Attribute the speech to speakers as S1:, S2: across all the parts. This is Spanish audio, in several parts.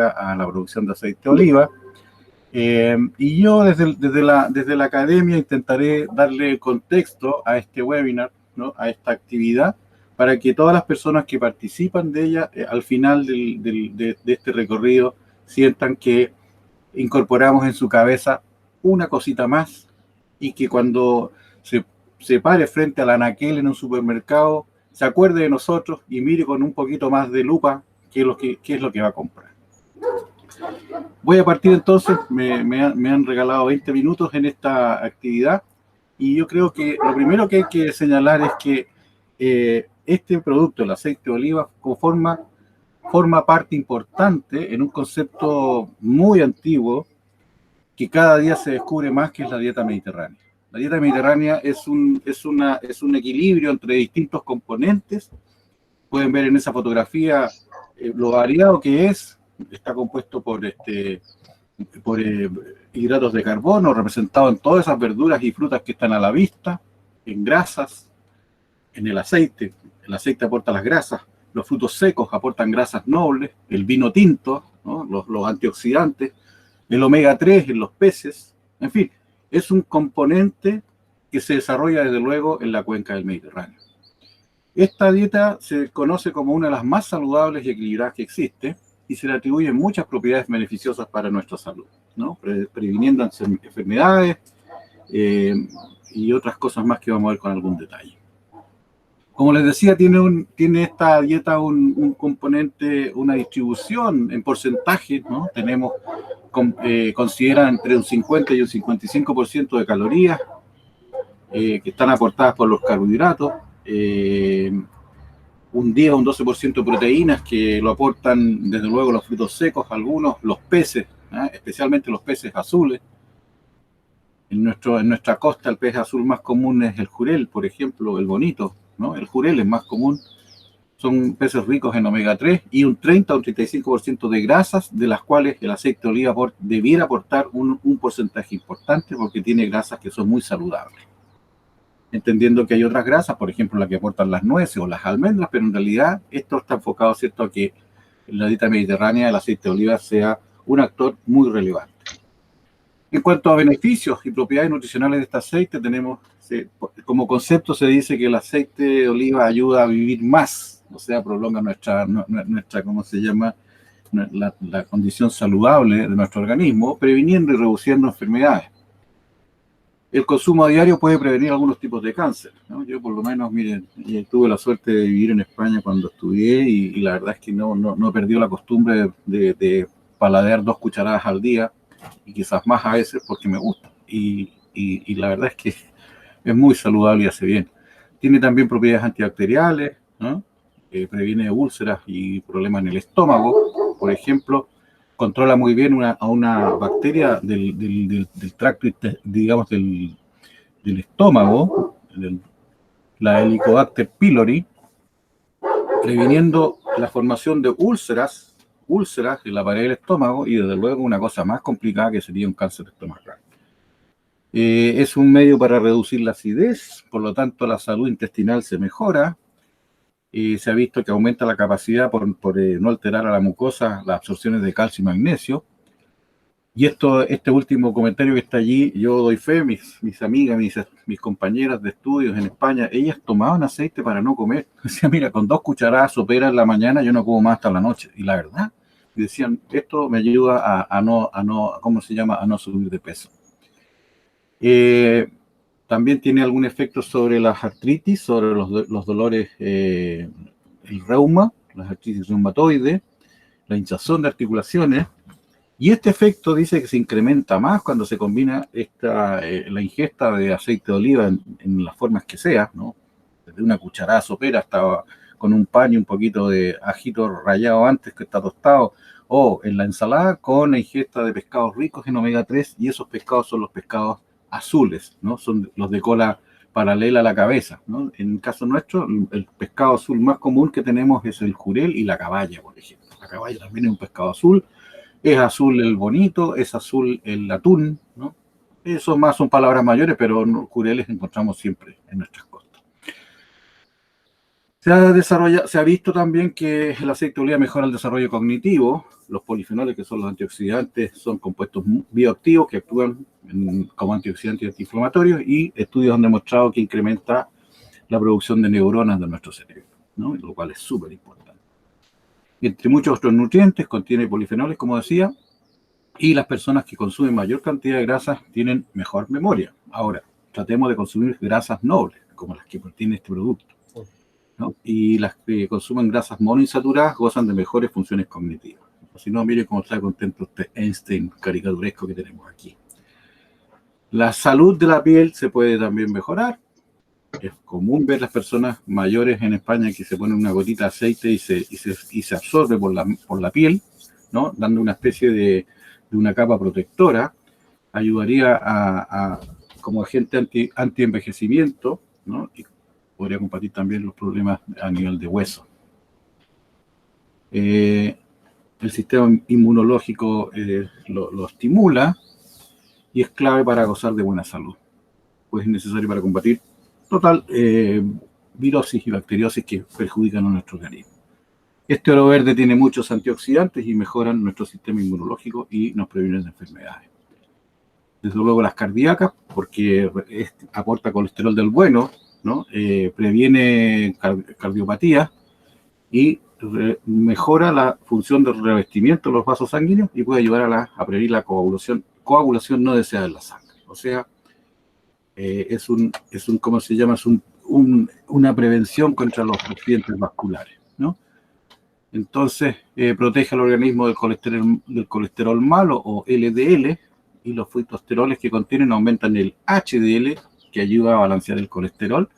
S1: dedica a la producción de aceite de oliva. Y yo desde la academia intentaré darle contexto a este webinar, ¿no? A esta actividad, para que todas las personas que participan de ella, al final de este recorrido, sientan que incorporamos en su cabeza una cosita más y que cuando se pare frente al anaquel en un supermercado, se acuerde de nosotros y mire con un poquito más de lupa qué es lo que va a comprar. Voy a partir entonces, me han regalado 20 minutos en esta actividad y yo creo que lo primero que hay que señalar es que este producto, el aceite de oliva, forma parte importante en un concepto muy antiguo que cada día se descubre más, que es la dieta mediterránea. La dieta mediterránea es un equilibrio entre distintos componentes. Pueden ver en esa fotografía lo variado que es. Está compuesto por hidratos de carbono, representados en todas esas verduras y frutas que están a la vista, en grasas, en el aceite. El aceite aporta las grasas, los frutos secos aportan grasas nobles, el vino tinto, ¿no? los antioxidantes, el omega 3 en los peces, en fin, es un componente que se desarrolla desde luego en la cuenca del Mediterráneo. Esta dieta se conoce como una de las más saludables y equilibradas que existe y se le atribuyen muchas propiedades beneficiosas para nuestra salud, ¿no? Previniendo enfermedades y otras cosas más que vamos a ver con algún detalle. Como les decía, tiene esta dieta un componente, una distribución en porcentaje, ¿no? Considera entre un 50 y un 55% de calorías que están aportadas por los carbohidratos, un 10 o un 12% de proteínas que lo aportan desde luego los frutos secos, algunos, los peces, especialmente los peces azules. En nuestra costa el pez azul más común es el jurel, por ejemplo, el bonito, ¿no? El jurel es más común. Son peces ricos en omega 3 y un 30 o un 35% de grasas, de las cuales el aceite de oliva debiera aportar un porcentaje importante porque tiene grasas que son muy saludables. Entendiendo que hay otras grasas, por ejemplo, las que aportan las nueces o las almendras, pero en realidad esto está enfocado, ¿cierto?, a que en la dieta mediterránea el aceite de oliva sea un actor muy relevante. En cuanto a beneficios y propiedades nutricionales de este aceite, como concepto se dice que el aceite de oliva ayuda a vivir más, o sea, prolonga nuestra ¿cómo se llama?, la condición saludable de nuestro organismo, previniendo y reduciendo enfermedades. El consumo a diario puede prevenir algunos tipos de cáncer, ¿no? Yo por lo menos, miren, tuve la suerte de vivir en España cuando estudié y la verdad es que no he perdido la costumbre de paladear 2 cucharadas al día y quizás más a veces porque me gusta. Y la verdad es que es muy saludable y hace bien. Tiene también propiedades antibacteriales, ¿no? Previene úlceras y problemas en el estómago, por ejemplo. Controla muy bien a una bacteria del tracto, digamos, del estómago, la Helicobacter pylori, previniendo la formación de úlceras en la pared del estómago y desde luego una cosa más complicada que sería un cáncer estomacal. Es un medio para reducir la acidez, por lo tanto la salud intestinal se mejora. Se ha visto que aumenta la capacidad por no alterar a la mucosa las absorciones de calcio y magnesio. Y este último comentario que está allí, yo doy fe, mis amigas, mis compañeras de estudios en España, ellas tomaban aceite para no comer. Decían, mira, con 2 cucharadas soperas en la mañana yo no como más hasta la noche. Y la verdad, decían, esto me ayuda a no subir de peso. También tiene algún efecto sobre las artritis, sobre los dolores, el reuma, las artritis reumatoides, la hinchazón de articulaciones. Y este efecto dice que se incrementa más cuando se combina la ingesta de aceite de oliva en las formas que sea, ¿no? Desde una cucharada sopera hasta con un pan y un poquito de ajito rallado antes que está tostado, o en la ensalada con la ingesta de pescados ricos en omega 3, y esos pescados son los pescados azules, ¿no? Son los de cola paralela a la cabeza, ¿no? En el caso nuestro, el pescado azul más común que tenemos es el jurel y la caballa, por ejemplo. La caballa también es un pescado azul. Es azul el bonito, es azul el atún, ¿no? Eso más son palabras mayores, pero jureles encontramos siempre en nuestras costas. Se ha visto también que el aceite de oliva mejora el desarrollo cognitivo. Los polifenoles, que son los antioxidantes, son compuestos bioactivos que actúan como antioxidantes y antiinflamatorios, y estudios han demostrado que incrementa la producción de neuronas de nuestro cerebro, ¿no? Lo cual es súper importante. Y entre muchos otros nutrientes, contiene polifenoles, como decía, y las personas que consumen mayor cantidad de grasas tienen mejor memoria. Ahora, tratemos de consumir grasas nobles, como las que contiene este producto, ¿no? Y las que consumen grasas monoinsaturadas gozan de mejores funciones cognitivas. Si no, mire cómo está contento este Einstein caricaturesco que tenemos aquí. La salud de la piel se puede también mejorar. Es común ver las personas mayores en España que se ponen una gotita de aceite y se absorbe por la piel, ¿no? Dando una especie de una capa protectora. Ayudaría como agente anti-envejecimiento, ¿no? Y podría combatir también los problemas a nivel de hueso. El sistema inmunológico lo estimula y es clave para gozar de buena salud. Pues es necesario para combatir virosis y bacteriosis que perjudican a nuestro organismo. Este oro verde tiene muchos antioxidantes y mejoran nuestro sistema inmunológico y nos previenen de enfermedades. Desde luego las cardíacas, porque aporta colesterol del bueno, ¿no? Previene cardiopatía y mejora la función del revestimiento de los vasos sanguíneos y puede ayudar a prevenir la coagulación no deseada en la sangre. O sea, ¿cómo se llama? Es una prevención contra los accidentes vasculares, ¿no? Entonces, protege al organismo del colesterol malo o LDL, y los fitosteroles que contienen aumentan el HDL, que ayuda a balancear el colesterol.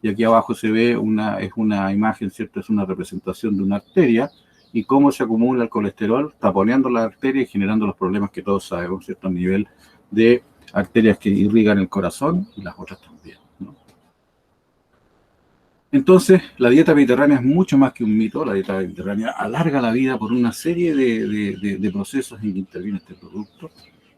S1: Y aquí abajo se ve es una imagen, ¿cierto? Es una representación de una arteria y cómo se acumula el colesterol taponeando la arteria y generando los problemas que todos sabemos, ¿cierto? A nivel de arterias que irrigan el corazón y las otras también, ¿no? Entonces, la dieta mediterránea es mucho más que un mito. La dieta mediterránea alarga la vida por una serie de procesos en que interviene este producto.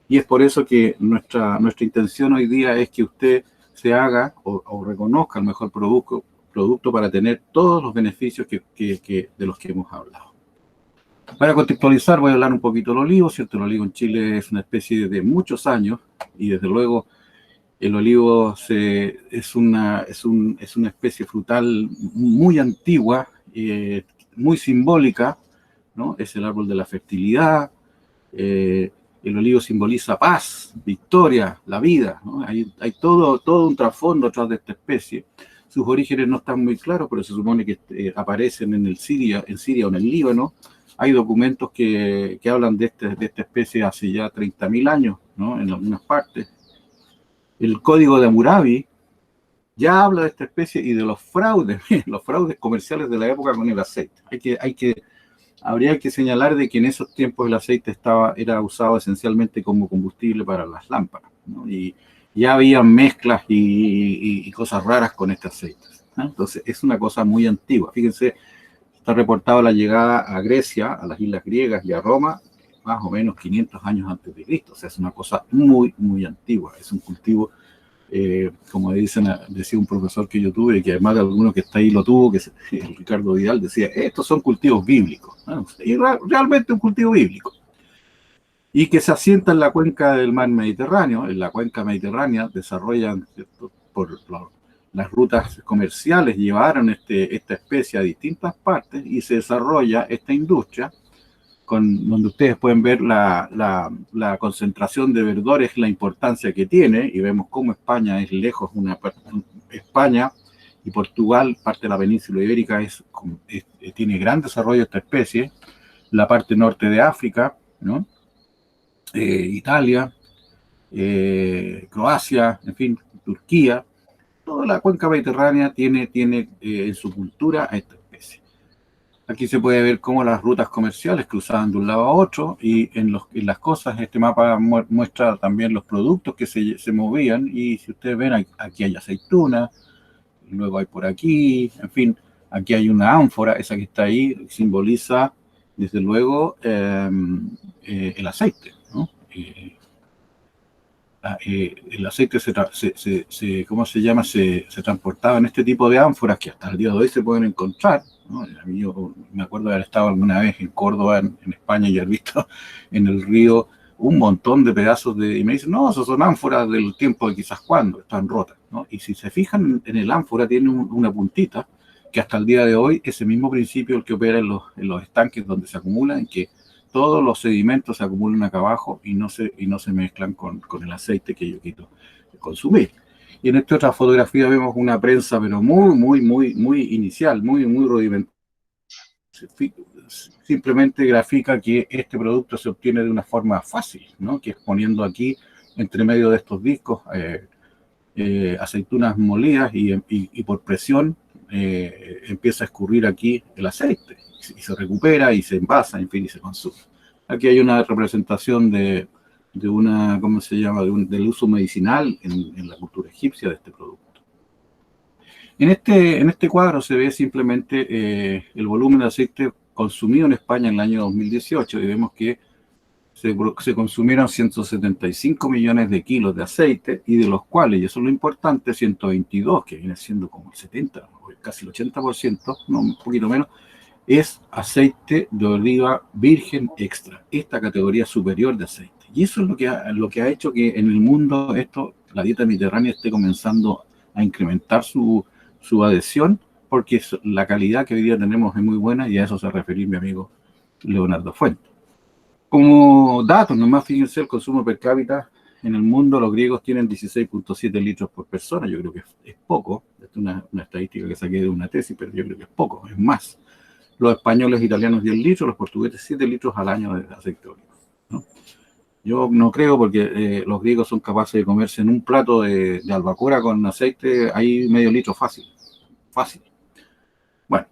S1: Y es por eso que nuestra intención hoy día es que usted se haga o reconozca el mejor producto para tener todos los beneficios de los que hemos hablado. Para contextualizar, voy a hablar un poquito del olivo, ¿cierto? El olivo en Chile es una especie de muchos años y desde luego el olivo es una especie frutal muy antigua, muy simbólica, ¿no? Es el árbol de la fertilidad. El olivo simboliza paz, victoria, la vida, ¿no? Hay todo un trasfondo atrás de esta especie. Sus orígenes no están muy claros, pero se supone que aparecen en Siria o en el Líbano. Hay documentos que hablan de esta especie hace ya 30.000 años, ¿no? En algunas partes. El Código de Hammurabi ya habla de esta especie y de los fraudes comerciales de la época con el aceite. Habría que señalar de que en esos tiempos el aceite era usado esencialmente como combustible para las lámparas, ¿no? Y ya había mezclas y cosas raras con este aceite, ¿no? Entonces es una cosa muy antigua. Fíjense, está reportado la llegada a Grecia, a las islas griegas y a Roma, más o menos 500 años antes de Cristo. O sea, es una cosa muy, muy antigua. Es un cultivo, como decía un profesor que yo tuve, que además de alguno que está ahí lo tuvo, que es el Ricardo Vidal, decía, estos son cultivos bíblicos, ¿no? Y realmente un cultivo bíblico. Y que se asienta en la cuenca del mar Mediterráneo. En la cuenca mediterránea desarrollan, ¿cierto? Por las rutas comerciales llevaron esta especie a distintas partes y se desarrolla esta industria donde ustedes pueden ver la concentración de verdores, la importancia que tiene, y vemos cómo España es lejos, España y Portugal, parte de la península ibérica, tiene gran desarrollo esta especie, la parte norte de África, ¿no? Italia, Croacia, en fin, Turquía, toda la cuenca mediterránea tiene en su cultura a esta especie. Aquí se puede ver cómo las rutas comerciales cruzaban de un lado a otro y en las cosas, este mapa muestra también los productos que se movían, y si ustedes ven, aquí hay aceituna, luego hay por aquí, en fin, aquí hay una ánfora, esa que está ahí simboliza desde luego el aceite, ¿no? el aceite ¿cómo se llama? Se transportaba en este tipo de ánforas que hasta el día de hoy se pueden encontrar, ¿no? A mí yo me acuerdo de haber estado alguna vez en Córdoba, en España, y haber visto en el río un montón de pedazos y me dicen, no, esos son ánforas del tiempo de quizás cuando, están rotas, ¿no? Y si se fijan en el ánfora tiene una puntita que hasta el día de hoy, ese mismo principio el que opera en los estanques donde se acumulan, en que todos los sedimentos se acumulan acá abajo y no se mezclan con el aceite que yo quiero consumir. Y en esta otra fotografía vemos una prensa, pero muy inicial, muy rudimentaria. Simplemente grafica que este producto se obtiene de una forma fácil, ¿no? Que es poniendo aquí, entre medio de estos discos, aceitunas molidas y por presión empieza a escurrir aquí el aceite y se recupera y se envasa, en fin, y se consume. Aquí hay una representación de una, ¿cómo se llama?, del uso medicinal en la cultura egipcia de este producto. En este cuadro se ve simplemente el volumen de aceite consumido en España en el año 2018 y vemos que se consumieron 175 millones de kilos de aceite y de los cuales, y eso es lo importante, 122, que viene siendo como el 70, casi el 80%, no, un poquito menos, es aceite de oliva virgen extra, esta categoría superior de aceite. Y eso es lo que ha hecho que en el mundo la dieta mediterránea esté comenzando a incrementar su adhesión, porque la calidad que hoy día tenemos es muy buena y a eso se refería mi amigo Leonardo Fuentes. Como datos, nomás fíjense el consumo per cápita en el mundo, los griegos tienen 16.7 litros por persona, yo creo que es poco, es una estadística que saqué de una tesis, pero yo creo que es poco, es más. Los españoles e italianos 10 litros, los portugueses 7 litros al año de aceite de oliva, ¿no? Yo no creo, porque los griegos son capaces de comerse en un plato de albacora con aceite, ahí medio litro fácil. Bueno,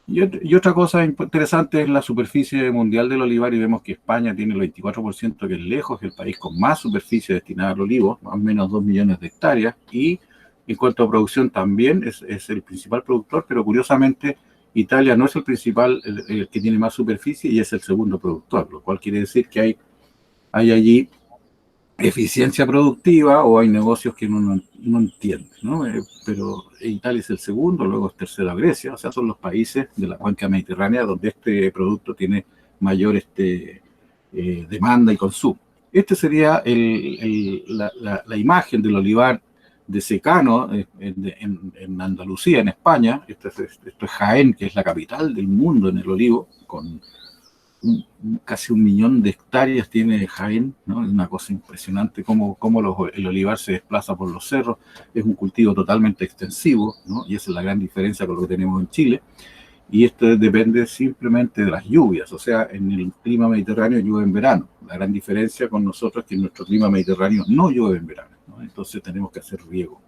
S1: y otra cosa interesante es la superficie mundial del olivar, y vemos que España tiene el 24%, que es lejos el país con más superficie destinada al olivo, más o menos 2 millones de hectáreas, y en cuanto a producción también es el principal productor, pero curiosamente Italia no es el principal, el que tiene más superficie, y es el segundo productor, lo cual quiere decir que hay allí eficiencia productiva o hay negocios que uno no entiende, ¿no? Pero Italia es el segundo, luego es tercero Grecia, o sea, son los países de la cuenca mediterránea donde este producto tiene mayor demanda y consumo. Este sería la imagen del olivar de secano en Andalucía, en España. Esto es Jaén, que es la capital del mundo en el olivo, con casi 1 millón de hectáreas tiene Jaén, ¿no? Es una cosa impresionante cómo el olivar se desplaza por los cerros. Es un cultivo totalmente extensivo, ¿no? Y esa es la gran diferencia con lo que tenemos en Chile. Y esto depende simplemente de las lluvias, o sea, en el clima mediterráneo llueve en verano. La gran diferencia con nosotros es que en nuestro clima mediterráneo no llueve en verano, ¿no? Entonces tenemos que hacer riego.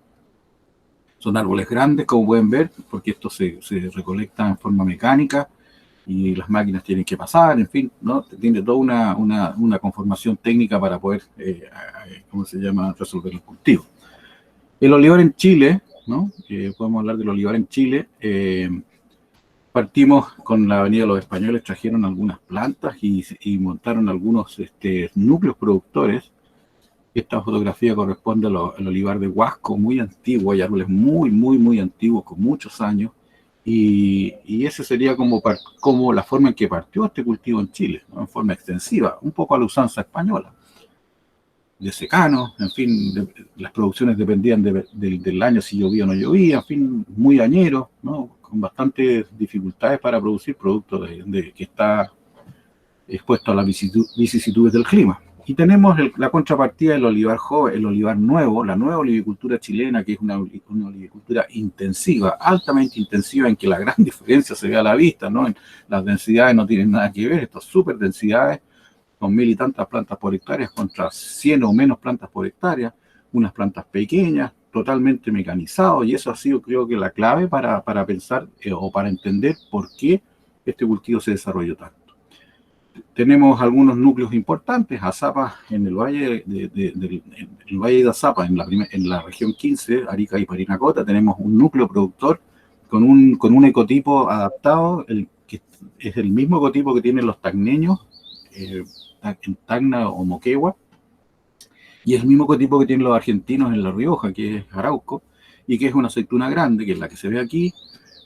S1: Son árboles grandes, como pueden ver, porque esto se recolecta en forma mecánica y las máquinas tienen que pasar, en fin, ¿no? Tiene toda una conformación técnica para poder, ¿cómo se llama?, resolver el cultivo. El olivar en Chile, ¿no? Podemos hablar del olivar en Chile. Partimos con la Avenida de los Españoles, trajeron algunas plantas y montaron algunos núcleos productores. Esta fotografía corresponde al olivar de Huasco, muy antiguo, hay árboles muy antiguos, con muchos años, y ese sería como la forma en que partió este cultivo en Chile, ¿no? En forma extensiva, un poco a la usanza española, de secano, en fin, las producciones dependían del año, si llovía o no llovía, en fin, muy añero, ¿no? Con bastantes dificultades para producir productos que está expuesto a las vicisitudes del clima. Y tenemos la contrapartida del olivar joven, el olivar nuevo, la nueva olivicultura chilena, que es una olivicultura intensiva, altamente intensiva, en que la gran diferencia se ve a la vista, ¿no? Las densidades no tienen nada que ver, estas super densidades, con 1000 y tantas plantas por hectárea contra 100 o menos plantas por hectárea, unas plantas pequeñas, totalmente mecanizados, y eso ha sido, creo que, la clave para pensar o para entender por qué este cultivo se desarrolló tanto. Tenemos algunos núcleos importantes, Azapa, en el valle de Azapa, en la región 15, Arica y Parinacota, tenemos un núcleo productor con un ecotipo adaptado, que es el mismo ecotipo que tienen los tacneños, en Tacna o Moquegua, Y es el mismo tipo que tienen los argentinos en La Rioja, que es Arauco, y que es una aceituna grande, que es la que se ve aquí,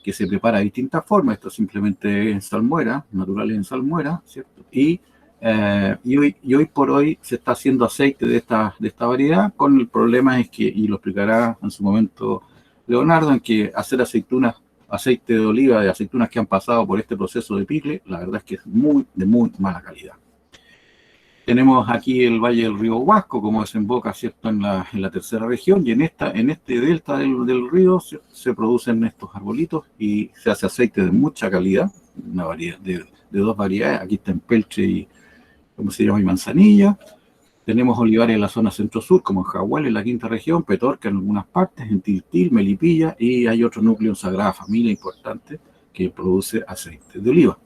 S1: que se prepara de distintas formas. Esto simplemente en salmuera, naturales en salmuera, ¿cierto? Y hoy por hoy se está haciendo aceite de esta variedad, con el problema es que, y lo explicará en su momento Leonardo, en que hacer aceitunas, aceite de oliva de aceitunas que han pasado por este proceso de picle, la verdad es que es de muy mala calidad. Tenemos aquí el Valle del Río Huasco, como desemboca, ¿cierto?, en la tercera región, y en este delta del río se producen estos arbolitos y se hace aceite de mucha calidad, una variedad de dos variedades. Aquí está Empelche y, ¿cómo se llama?, y Manzanilla. Tenemos olivares en la zona centro-sur, como en Jaguar, en la quinta región, Petorca en algunas partes, en Tiltil, Melipilla, y hay otro núcleo en Sagrada Familia importante que produce aceite de oliva.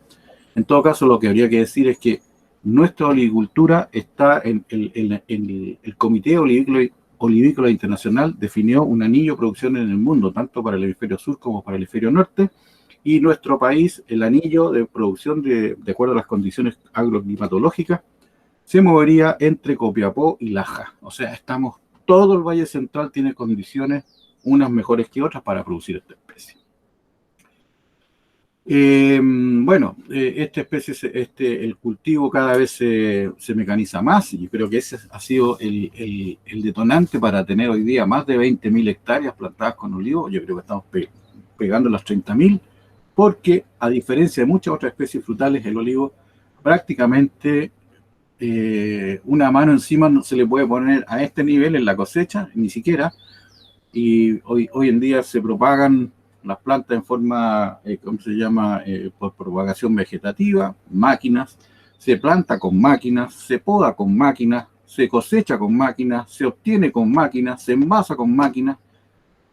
S1: En todo caso, lo que habría que decir es que nuestra olivicultura está en el Comité Olivícola Internacional, definió un anillo de producción en el mundo, tanto para el hemisferio sur como para el hemisferio norte, y nuestro país, el anillo de producción, de acuerdo a las condiciones agroclimatológicas, se movería entre Copiapó y Laja. O sea, todo el Valle Central tiene condiciones, unas mejores que otras, para producir esta especie. Bueno, esta especie, el cultivo cada vez se mecaniza más, y yo creo que ese ha sido el detonante para tener hoy día más de 20.000 hectáreas plantadas con olivo. Yo creo que estamos pegando las 30.000, porque a diferencia de muchas otras especies frutales, el olivo prácticamente una mano encima no se le puede poner a este nivel en la cosecha, ni siquiera, y hoy en día se propagan las plantas en forma, ¿cómo se llama?, por propagación vegetativa, máquinas, se planta con máquinas, se poda con máquinas, se cosecha con máquinas, se obtiene con máquinas, se envasa con máquinas.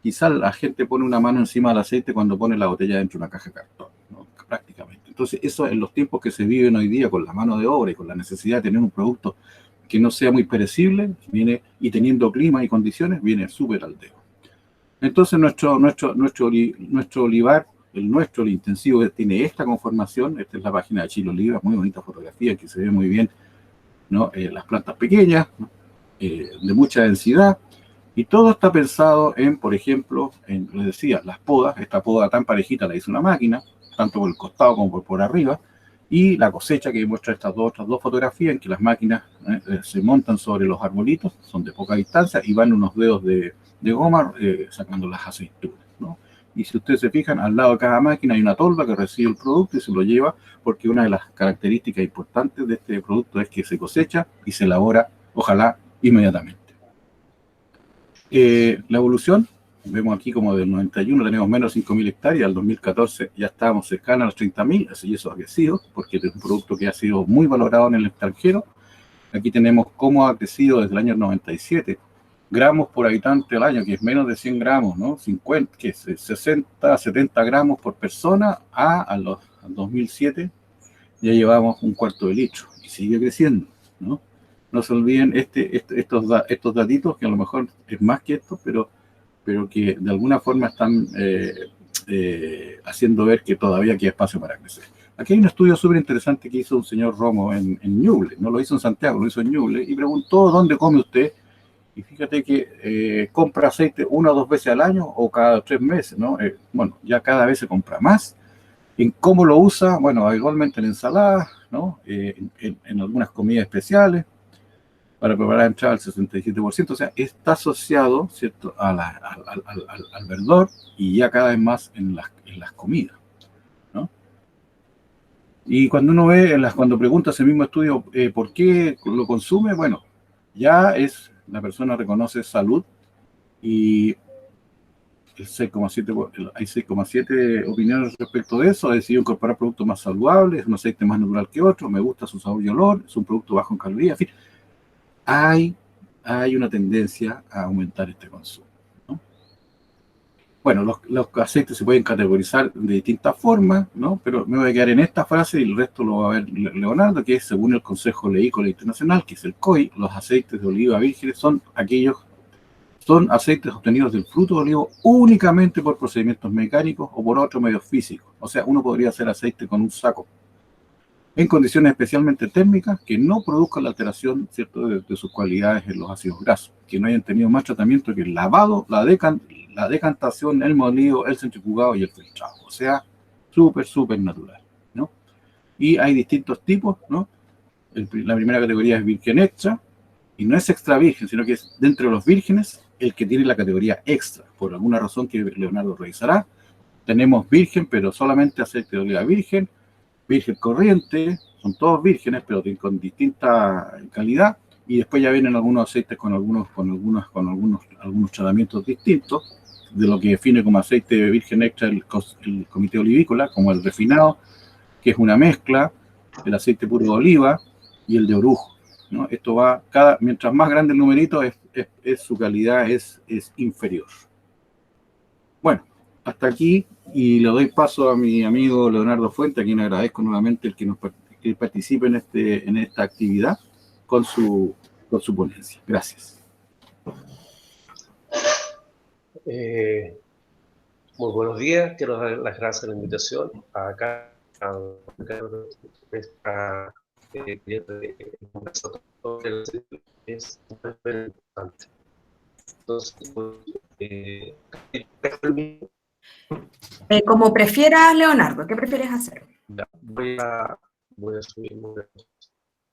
S1: Quizás la gente pone una mano encima del aceite cuando pone la botella dentro de una caja de cartón, ¿no?, prácticamente. Entonces, eso en los tiempos que se viven hoy día, con la mano de obra y con la necesidad de tener un producto que no sea muy perecible, y teniendo clima y condiciones, viene súper al dedo. Entonces nuestro olivar, el intensivo, tiene esta conformación. Esta es la página de Chile Oliva, muy bonita fotografía, que se ve muy bien, ¿no?, las plantas pequeñas, ¿no?, de mucha densidad, y todo está pensado en, por ejemplo, les decía, las podas. Esta poda tan parejita la hizo una máquina, tanto por el costado como por arriba, y la cosecha que muestra estas dos fotografías, en que las máquinas se montan sobre los arbolitos, son de poca distancia, y van unos dedos de goma sacando las aceitunas, ¿no? Y si ustedes se fijan, al lado de cada máquina hay una tolva que recibe el producto y se lo lleva, porque una de las características importantes de este producto es que se cosecha y se elabora, ojalá, inmediatamente. La evolución, vemos aquí como del 91 tenemos menos de 5.000 hectáreas, al 2014 ya estábamos cercanos a los 30.000, así eso ha crecido, porque es un producto que ha sido muy valorado en el extranjero. Aquí tenemos cómo ha crecido desde el año 97, gramos por habitante al año, que es menos de 100 gramos, ¿no? 50, que es 60, 70 gramos por persona, al 2007 ya llevamos un cuarto de litro, y sigue creciendo, ¿no? No se olviden estos datitos, que a lo mejor es más que esto, pero que de alguna forma están haciendo ver que todavía queda espacio para crecer. Aquí hay un estudio súper interesante que hizo un señor Romo en Ñuble, no lo hizo en Santiago, lo hizo en Ñuble, y preguntó: ¿dónde come usted? Y fíjate que compra aceite 1 o 2 veces al año o cada 3 meses, ¿no? Bueno, ya cada vez se compra más. ¿En cómo lo usa? Bueno, igualmente en ensaladas, ¿no? En algunas comidas especiales, para preparar entrada al 67%, o sea, está asociado, ¿cierto?, al verdor, y ya cada vez más en las comidas, ¿no? Y cuando uno ve, cuando pregunta ese mismo estudio, ¿por qué lo consume? Bueno, ya la persona reconoce salud, y hay 6,7 opiniones respecto de eso. Ha decidido incorporar productos más saludables, un aceite más natural que otro, me gusta su sabor y olor, es un producto bajo en calorías, en fin. Hay una tendencia a aumentar este consumo, ¿no? Bueno, los aceites se pueden categorizar de distintas formas, ¿no? Pero me voy a quedar en esta frase y el resto lo va a ver Leonardo, que es: según el Consejo Oleícola Internacional, que es el COI, los aceites de oliva vírgenes son aceites obtenidos del fruto de olivo únicamente por procedimientos mecánicos o por otros medios físicos. O sea, uno podría hacer aceite con un saco, en condiciones especialmente térmicas que no produzcan la alteración, ¿cierto?, de sus cualidades en los ácidos grasos, que no hayan tenido más tratamiento que el lavado, la decantación, el molido, el centrifugado y el filtrado. O sea, súper natural, ¿no? Y hay distintos tipos, ¿no? La primera categoría es virgen extra, y no es extra virgen, sino que es dentro de los vírgenes el que tiene la categoría extra, por alguna razón que Leonardo revisará. Tenemos virgen, pero solamente aceite de oliva virgen, virgen corriente, son todos vírgenes, pero con distinta calidad, y después ya vienen algunos aceites con algunos tratamientos distintos, de lo que define como aceite virgen extra el Comité Olivícola, como el refinado, que es una mezcla, el aceite puro de oliva y el de orujo, ¿no? Esto va, mientras más grande el numerito, su calidad es inferior. Bueno, hasta aquí, y le doy paso a mi amigo Leonardo Fuente, a quien agradezco nuevamente el que participe en esta actividad con su ponencia. Gracias.
S2: Muy buenos días, quiero dar las gracias a la invitación acá a esta es muy importante. Entonces,
S3: como prefieras, Leonardo, ¿qué prefieres hacer?
S2: Voy a subir.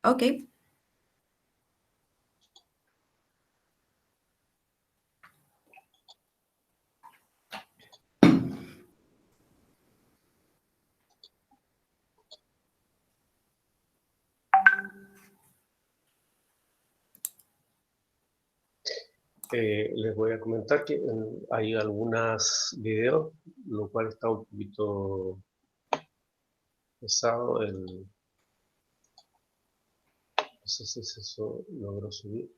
S3: Ok.
S2: Les voy a comentar que hay algunos videos, lo cual está un poquito pesado. No sé si eso logró subir.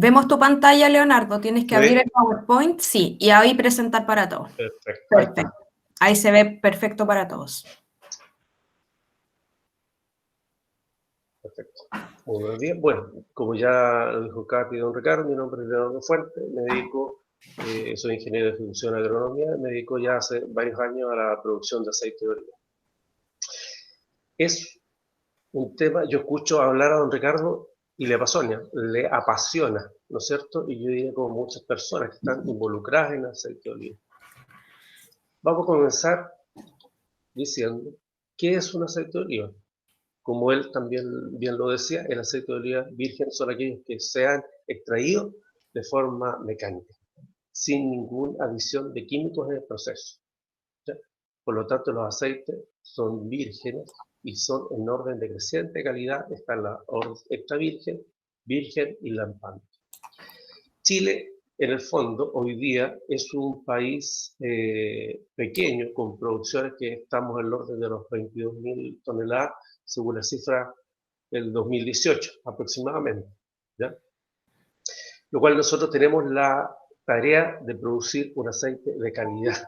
S3: Vemos tu pantalla, Leonardo. Tienes que abrir el PowerPoint, sí, y ahí presentar para todos. Perfecto. Ahí se ve perfecto para todos.
S2: Perfecto. Muy buenos días. Bueno, como ya lo dijo Katy y don Ricardo, mi nombre es Leonardo Fuente, soy ingeniero de ejecución de agronomía, me dedico ya hace varios años a la producción de aceite de oliva. Es un tema, yo escucho hablar a don Ricardo y le apasiona, ¿no es cierto? Y yo diría como muchas personas que están involucradas en el aceite de oliva. Vamos a comenzar diciendo, ¿qué es un aceite de oliva? Como él también bien lo decía, el aceite de oliva virgen son aquellos que se han extraído de forma mecánica, sin ninguna adición de químicos en el proceso. ¿Ya? Por lo tanto, los aceites son vírgenes y son en orden decreciente calidad. Está la extra virgen, virgen y lampante. Chile, en el fondo, hoy día es un país pequeño, con producciones que estamos en el orden de los 22.000 toneladas, según la cifra del 2018 aproximadamente, ¿ya? Lo cual nosotros tenemos la tarea de producir un aceite de calidad,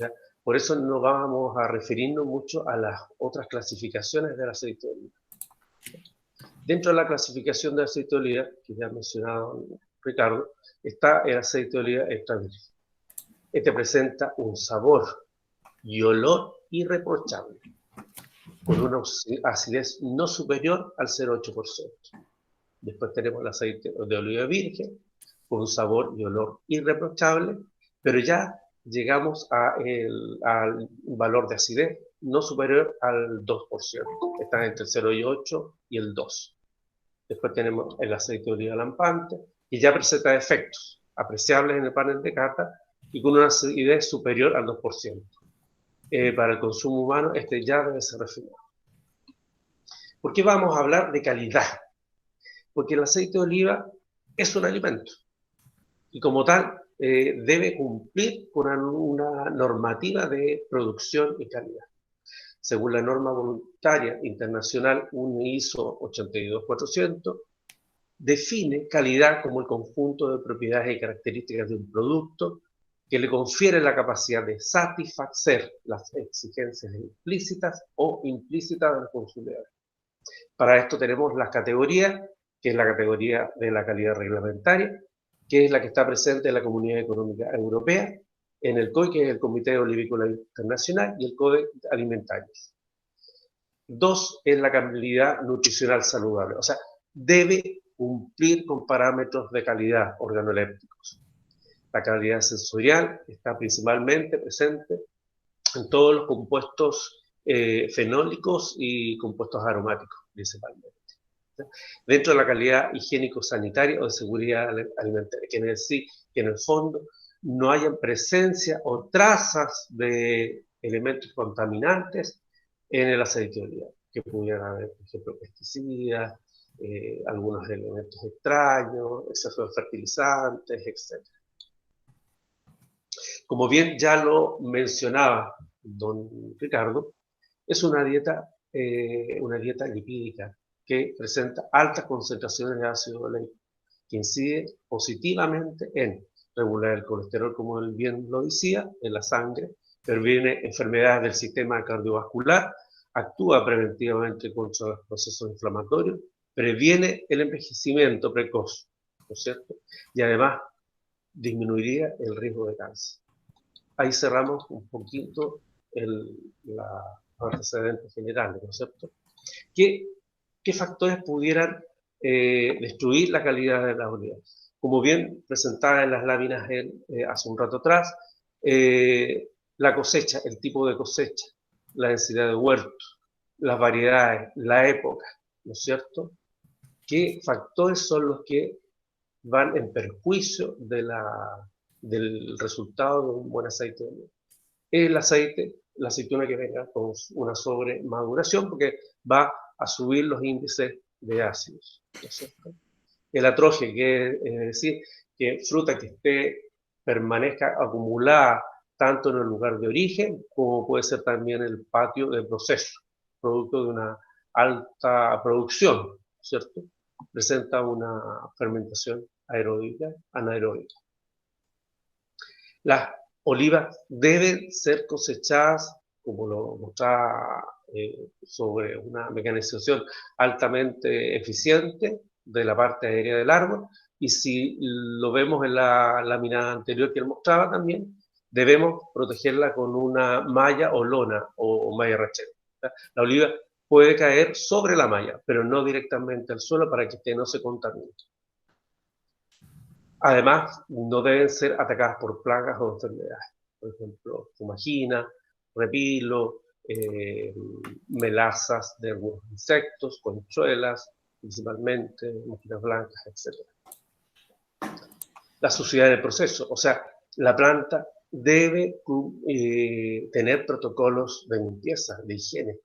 S2: ¿ya? Por eso no vamos a referirnos mucho a las otras clasificaciones del aceite de oliva. Dentro de la clasificación del aceite de oliva, que ya ha mencionado Ricardo, está el aceite de oliva extra virgen. Este presenta un sabor y olor irreprochable, con una acidez no superior al 0,8%. Después tenemos el aceite de oliva virgen, con un sabor y olor irreprochable, pero ya llegamos al valor de acidez no superior al 2%. Están entre el 0,8 y el 2. Después tenemos el aceite de oliva lampante, que ya presenta efectos apreciables en el panel de cata y con una acidez superior al 2%. Para el consumo humano, este ya debe ser refinado. ¿Por qué vamos a hablar de calidad? Porque el aceite de oliva es un alimento y como tal debe cumplir con una normativa de producción y calidad. Según la norma voluntaria internacional ISO 82400, define calidad como el conjunto de propiedades y características de un producto que le confiere la capacidad de satisfacer las exigencias explícitas o implícitas del consumidor. Para esto tenemos las categorías que es la categoría de la calidad reglamentaria, que es la que está presente en la Comunidad Económica Europea, en el COI, que es el Comité Olivícola Internacional, y el Códex Alimentarios. 2 es la calidad nutricional saludable, o sea, debe cumplir con parámetros de calidad organolépticos. La calidad sensorial está principalmente presente en todos los compuestos fenólicos y compuestos aromáticos, principalmente. Dentro de la calidad higiénico-sanitaria o de seguridad alimentaria, quiere decir que en el fondo no haya presencia o trazas de elementos contaminantes en el aceite de oliva, que pudieran haber, por ejemplo, pesticidas, algunos elementos extraños, exceso de fertilizantes, etc. Como bien ya lo mencionaba don Ricardo, es una dieta lipídica que presenta altas concentraciones de ácido oleico, que incide positivamente en regular el colesterol, como él bien lo decía, en la sangre, previene enfermedades del sistema cardiovascular, actúa preventivamente contra los procesos inflamatorios, previene el envejecimiento precoz, ¿no es cierto? Y además disminuiría el riesgo de cáncer. Ahí cerramos un poquito los antecedentes generales, ¿no es cierto? ¿Qué factores pudieran destruir la calidad de la oliva? Como bien presentaba en las láminas hace un rato atrás, la cosecha, el tipo de cosecha, la densidad de huertos, las variedades, la época, ¿no es cierto? ¿Qué factores son los que van en perjuicio del resultado de un buen aceite de oliva? El aceite, la aceituna que venga con una sobremaduración, porque va a subir los índices de ácidos, ¿no es cierto? El atroje, que es decir, que fruta que permanezca acumulada tanto en el lugar de origen, como puede ser también el patio de proceso, producto de una alta producción, ¿cierto? Presenta una fermentación aeróbica, anaeróbica. Las olivas deben ser cosechadas, como lo mostraba, sobre una mecanización altamente eficiente de la parte aérea del árbol, y si lo vemos en la lámina anterior que él mostraba también, debemos protegerla con una malla o lona o malla rachera. La oliva puede caer sobre la malla, pero no directamente al suelo para que no se contamine. Además, no deben ser atacadas por plagas o enfermedades. Por ejemplo, fumagina, repilo, melazas de algunos insectos, conchuelas, principalmente, mosquitas blancas, etc. La suciedad del proceso, o sea, la planta debe tener protocolos de limpieza, de higiene,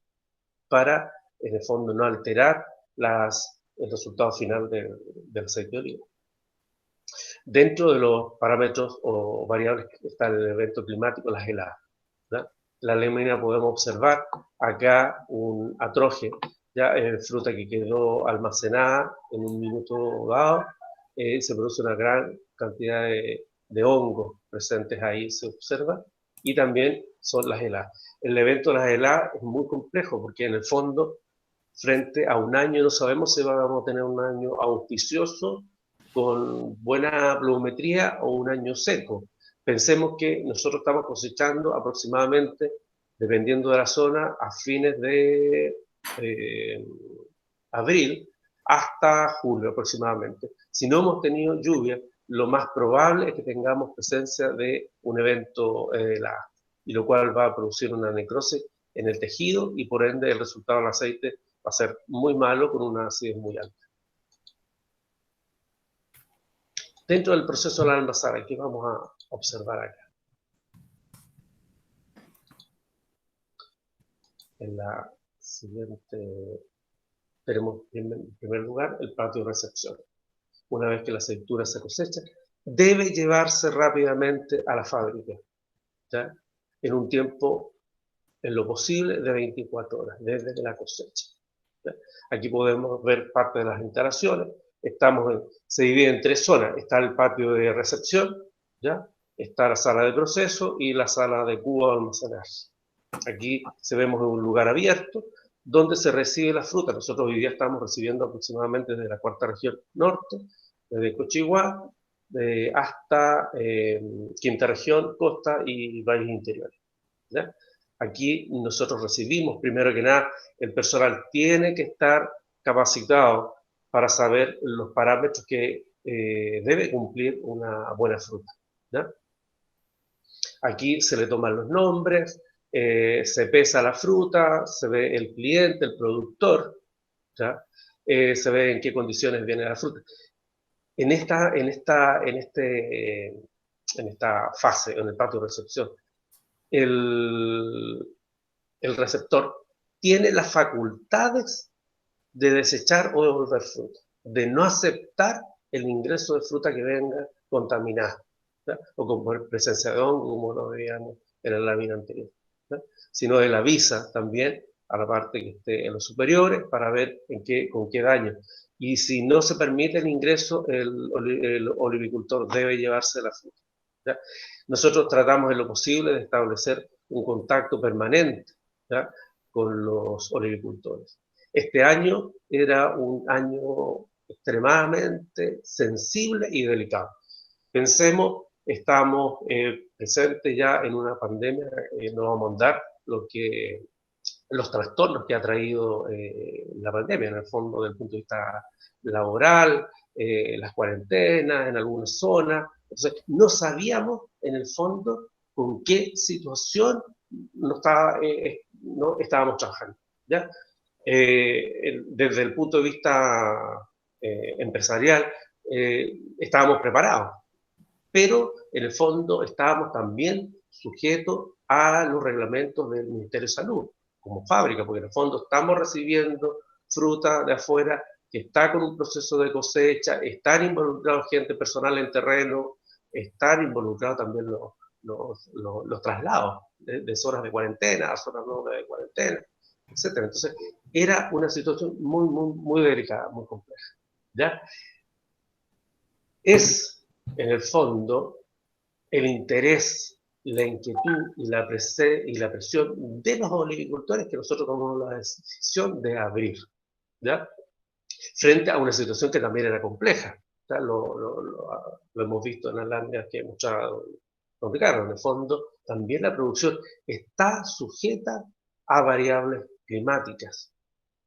S2: para, en el fondo, no alterar el resultado final del aceite de oliva. Dentro de los parámetros o variables está el evento climático, las heladas. ¿verdad? La lámina podemos observar acá un atroje, ya fruta que quedó almacenada en un minuto dado, se produce una gran cantidad de hongos presentes ahí, se observa, y también son las heladas. El evento de las heladas es muy complejo porque en el fondo, frente a un año, no sabemos si vamos a tener un año auspicioso, con buena pluviometría o un año seco. Pensemos que nosotros estamos cosechando aproximadamente, dependiendo de la zona, a fines de abril hasta julio aproximadamente. Si no hemos tenido lluvia, lo más probable es que tengamos presencia de un evento helado, y lo cual va a producir una necrosis en el tejido y por ende el resultado del aceite va a ser muy malo con una acidez muy alta. Dentro del proceso de la envasada, ¿qué vamos a observar acá? En la siguiente, tenemos en primer lugar el patio de recepción. Una vez que la aceituna se cosecha, debe llevarse rápidamente a la fábrica, ¿ya? En un tiempo, en lo posible, de 24 horas, desde la cosecha. ¿ya? Aquí podemos ver parte de las instalaciones. Se divide en 3 zonas. Está el patio de recepción, ¿ya? Está la sala de proceso y la sala de cubo de almacenaje. Aquí vemos un lugar abierto ¿Dónde se recibe la fruta? Nosotros hoy día estamos recibiendo aproximadamente desde la cuarta región norte, desde Cochiguá, hasta quinta región, costa y valles interiores, ¿ya? Aquí nosotros recibimos, primero que nada, el personal tiene que estar capacitado para saber los parámetros que debe cumplir una buena fruta, ¿ya? Aquí se le toman los nombres, se pesa la fruta, se ve el cliente, el productor, ¿ya? Se ve en qué condiciones viene la fruta. En esta fase, en el patio de recepción, el receptor tiene las facultades de desechar o devolver fruta, de no aceptar el ingreso de fruta que venga contaminada, ¿ya? O con presencia de hongo, como lo veíamos en la lámina anterior, ¿ya? Sino él avisa también a la parte que esté en los superiores para ver con qué daño. Y si no se permite el ingreso, el olivicultor debe llevarse la fruta, ¿ya? Nosotros tratamos en lo posible de establecer un contacto permanente, ¿ya?, con los olivicultores. Este año era un año extremadamente sensible y delicado. Pensemos, estamos presentes ya en una pandemia, no vamos a andar los trastornos que ha traído la pandemia, en el fondo, desde el punto de vista laboral, las cuarentenas en algunas zonas. Entonces, no sabíamos, en el fondo, con qué situación no estábamos trabajando, ¿ya? Desde el punto de vista empresarial, estábamos preparados, pero en el fondo estábamos también sujetos a los reglamentos del Ministerio de Salud, como fábrica, porque en el fondo estamos recibiendo fruta de afuera que está con un proceso de cosecha, están involucrados gente personal en terreno, están involucrados también los traslados de zonas de cuarentena a zonas no de cuarentena, etc. Entonces, era una situación muy, muy, muy delicada, muy compleja, ¿ya? Es, en el fondo, el interés, la inquietud y la presión de los olivicultores que nosotros tomamos la decisión de abrir, ¿ya?, frente a una situación que también era compleja, ¿ya? Lo hemos visto en las láminas que hemos mostrado don Ricardo. En el fondo, también la producción está sujeta a variables climáticas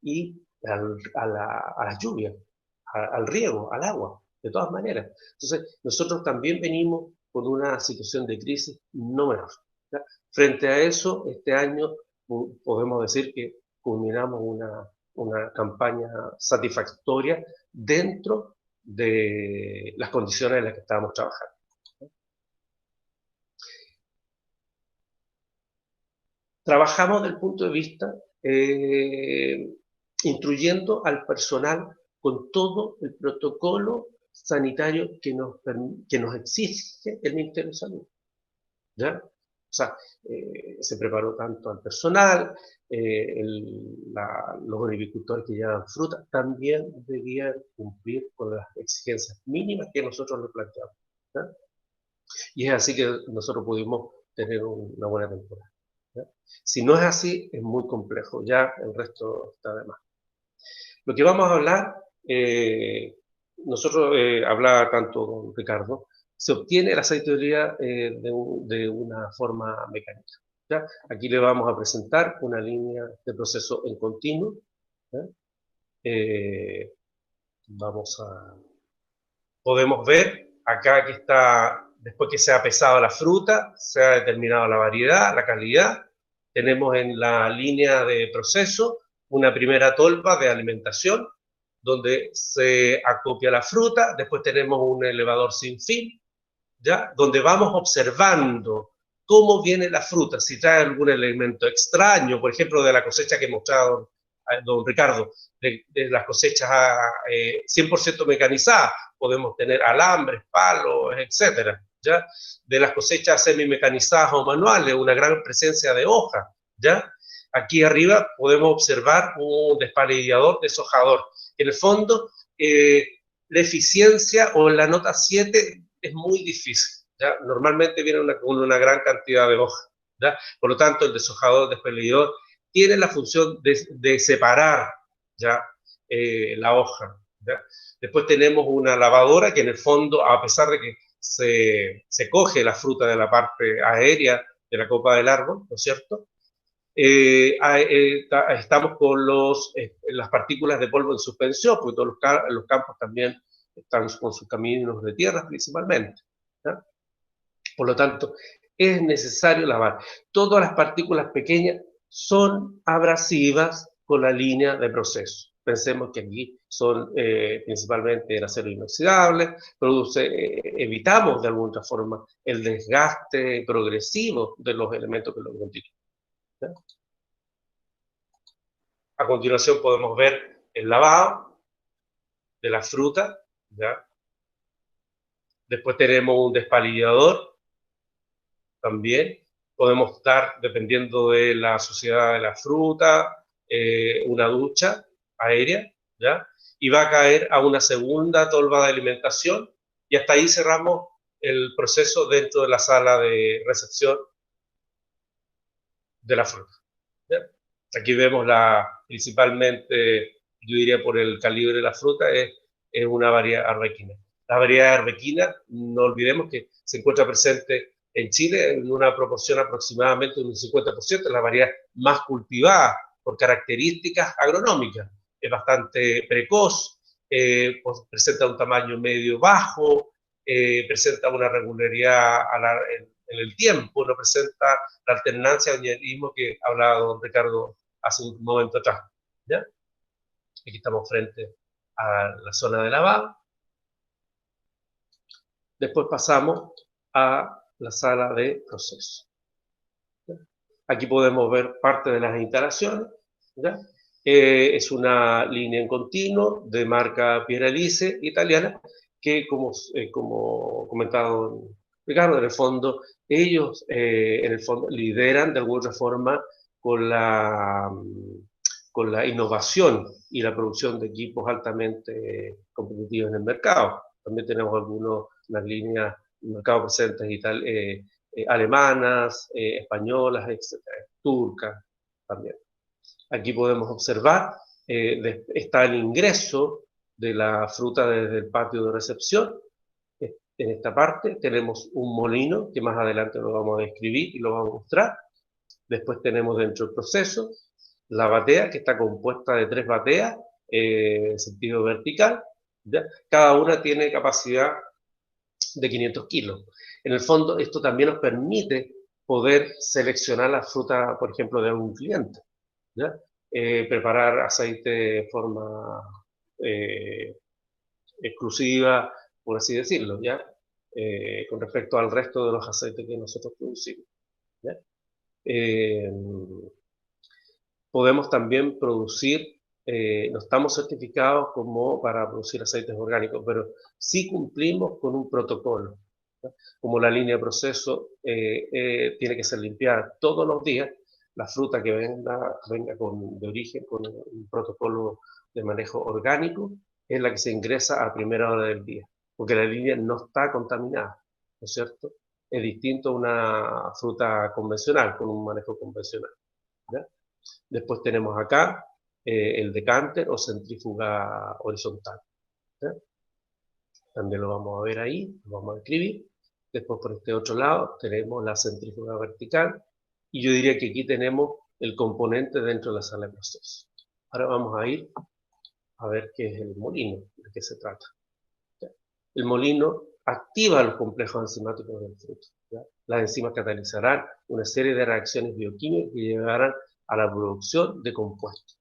S2: y a las lluvias, al riego, al agua, de todas maneras. Entonces, nosotros también venimos con una situación de crisis no menor, ¿ya? Frente a eso, este año podemos decir que culminamos una campaña satisfactoria dentro de las condiciones en las que estábamos trabajando. Trabajamos desde el punto de vista instruyendo al personal con todo el protocolo sanitario que nos exige el Ministerio de Salud, ¿ya? O sea, se preparó tanto al personal, los olivicultores que llevan fruta también debían cumplir con las exigencias mínimas que nosotros les planteamos, ¿ya? Y es así que nosotros pudimos tener una buena temporada, ¿ya? Si no es así, es muy complejo, ya el resto está de más. Lo que vamos a hablar, nosotros hablaba tanto con Ricardo, se obtiene la aceite de oliva de una forma mecánica, ¿ya? Aquí le vamos a presentar una línea de proceso en continuo, ¿ya? Podemos ver acá que está, después que se ha pesado la fruta, se ha determinado la variedad, la calidad. Tenemos en la línea de proceso una primera tolva de alimentación, donde se acopia la fruta. Después tenemos un elevador sin fin, ¿ya?, donde vamos observando cómo viene la fruta, si trae algún elemento extraño, por ejemplo, de la cosecha que mostraba don Ricardo, de las cosechas 100% mecanizadas, podemos tener alambres, palos, etcétera, ¿ya? De las cosechas semi-mecanizadas o manuales, una gran presencia de hojas, ¿ya? Aquí arriba podemos observar un despalillador deshojador. En el fondo, la eficiencia o la nota 7 es muy difícil, ¿ya? Normalmente viene con una gran cantidad de hojas, ¿ya? Por lo tanto, el deshojador, despalillador, tiene la función de separar ya la hoja. ¿Ya? Después tenemos una lavadora que en el fondo, a pesar de que se coge la fruta de la parte aérea de la copa del árbol, ¿no es cierto? Estamos con las partículas de polvo en suspensión, porque todos los campos también están con sus caminos de tierra principalmente. ¿Ya? Por lo tanto, es necesario lavar. Todas las partículas pequeñas son abrasivas con la línea de proceso. Pensemos que aquí son principalmente el acero inoxidable, evitamos de alguna forma el desgaste progresivo de los elementos que lo constituyen. ¿Ya? A continuación podemos ver el lavado de la fruta. ¿Ya? Después tenemos un despalillador también. Podemos dar, dependiendo de la suciedad de la fruta, una ducha aérea, ¿ya? Y va a caer a una segunda tolva de alimentación y hasta ahí cerramos el proceso dentro de la sala de recepción de la fruta. ¿Ya? Aquí vemos principalmente, yo diría por el calibre de la fruta, es una variedad arbequina. La variedad arbequina, no olvidemos que se encuentra presente en Chile en una proporción aproximadamente de un 50%, es la variedad más cultivada por características agronómicas. Es bastante precoz, pues presenta un tamaño medio bajo, presenta una regularidad en el tiempo, no presenta la alternancia de añadismo que hablaba don Ricardo hace un momento atrás. ¿Ya? Aquí estamos frente a la zona de lavado. Después pasamos a la sala de proceso. ¿Ya? Aquí podemos ver parte de las instalaciones. ¿Ya? Es una línea en continuo de marca Pieralice italiana, que como comentaba Ricardo, en el fondo, ellos lideran de alguna forma con la innovación y la producción de equipos altamente competitivos en el mercado. También tenemos unas líneas en el mercado presentes alemanas, españolas, etcétera, turcas también. Aquí podemos observar, está el ingreso de la fruta desde el patio de recepción. En esta parte tenemos un molino, que más adelante lo vamos a describir y lo vamos a mostrar. Después tenemos dentro del proceso la batea, que está compuesta de 3 bateas en sentido vertical. ¿Ya? Cada una tiene capacidad de 500 kilos. En el fondo, esto también nos permite poder seleccionar la fruta, por ejemplo, de un cliente. ¿Ya? Preparar aceite de forma exclusiva, por así decirlo, ¿ya? Con respecto al resto de los aceites que nosotros producimos. ¿Ya? Podemos también producir, no estamos certificados como para producir aceites orgánicos, pero sí cumplimos con un protocolo. ¿Ya? Como la línea de proceso tiene que ser limpiada todos los días, la fruta que venga de origen con un protocolo de manejo orgánico es la que se ingresa a primera hora del día, porque la línea no está contaminada, ¿no es cierto? Es distinto a una fruta convencional, con un manejo convencional. ¿Ya? Después tenemos acá el decánter o centrífuga horizontal. ¿Ya? También lo vamos a ver ahí, lo vamos a escribir. Después por este otro lado tenemos la centrífuga vertical. Y yo diría que aquí tenemos el componente dentro de la sala de proceso. Ahora vamos a ir a ver qué es el molino, de qué se trata. ¿Ya? El molino activa los complejos enzimáticos del fruto. ¿Ya? Las enzimas catalizarán una serie de reacciones bioquímicas que llevarán a la producción de compuestos.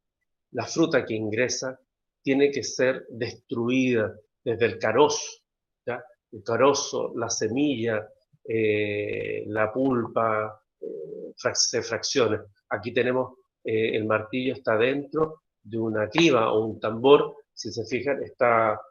S2: La fruta que ingresa tiene que ser destruida desde el carozo, ¿ya? El carozo, la semilla, la pulpa, se fracciona. Aquí tenemos, el martillo está dentro de una criba o un tambor, si se fijan, está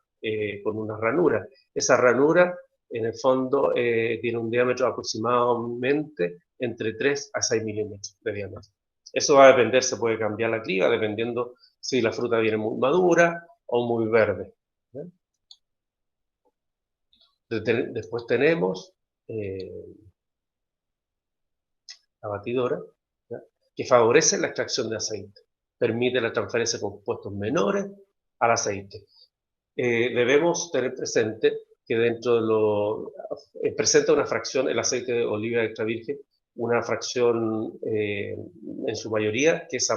S2: con una ranura. Esa ranura, en el fondo, tiene un diámetro aproximadamente entre 3 a 6 milímetros de diámetro. Eso va a depender, se puede cambiar la criba dependiendo si la fruta viene muy madura o muy verde. ¿Ya? Después tenemos la batidora, ¿ya? que favorece la extracción de aceite, permite la transferencia de compuestos menores al aceite. Debemos tener presente que dentro de lo presenta una fracción, el aceite de oliva extra virgen, una fracción en su mayoría que es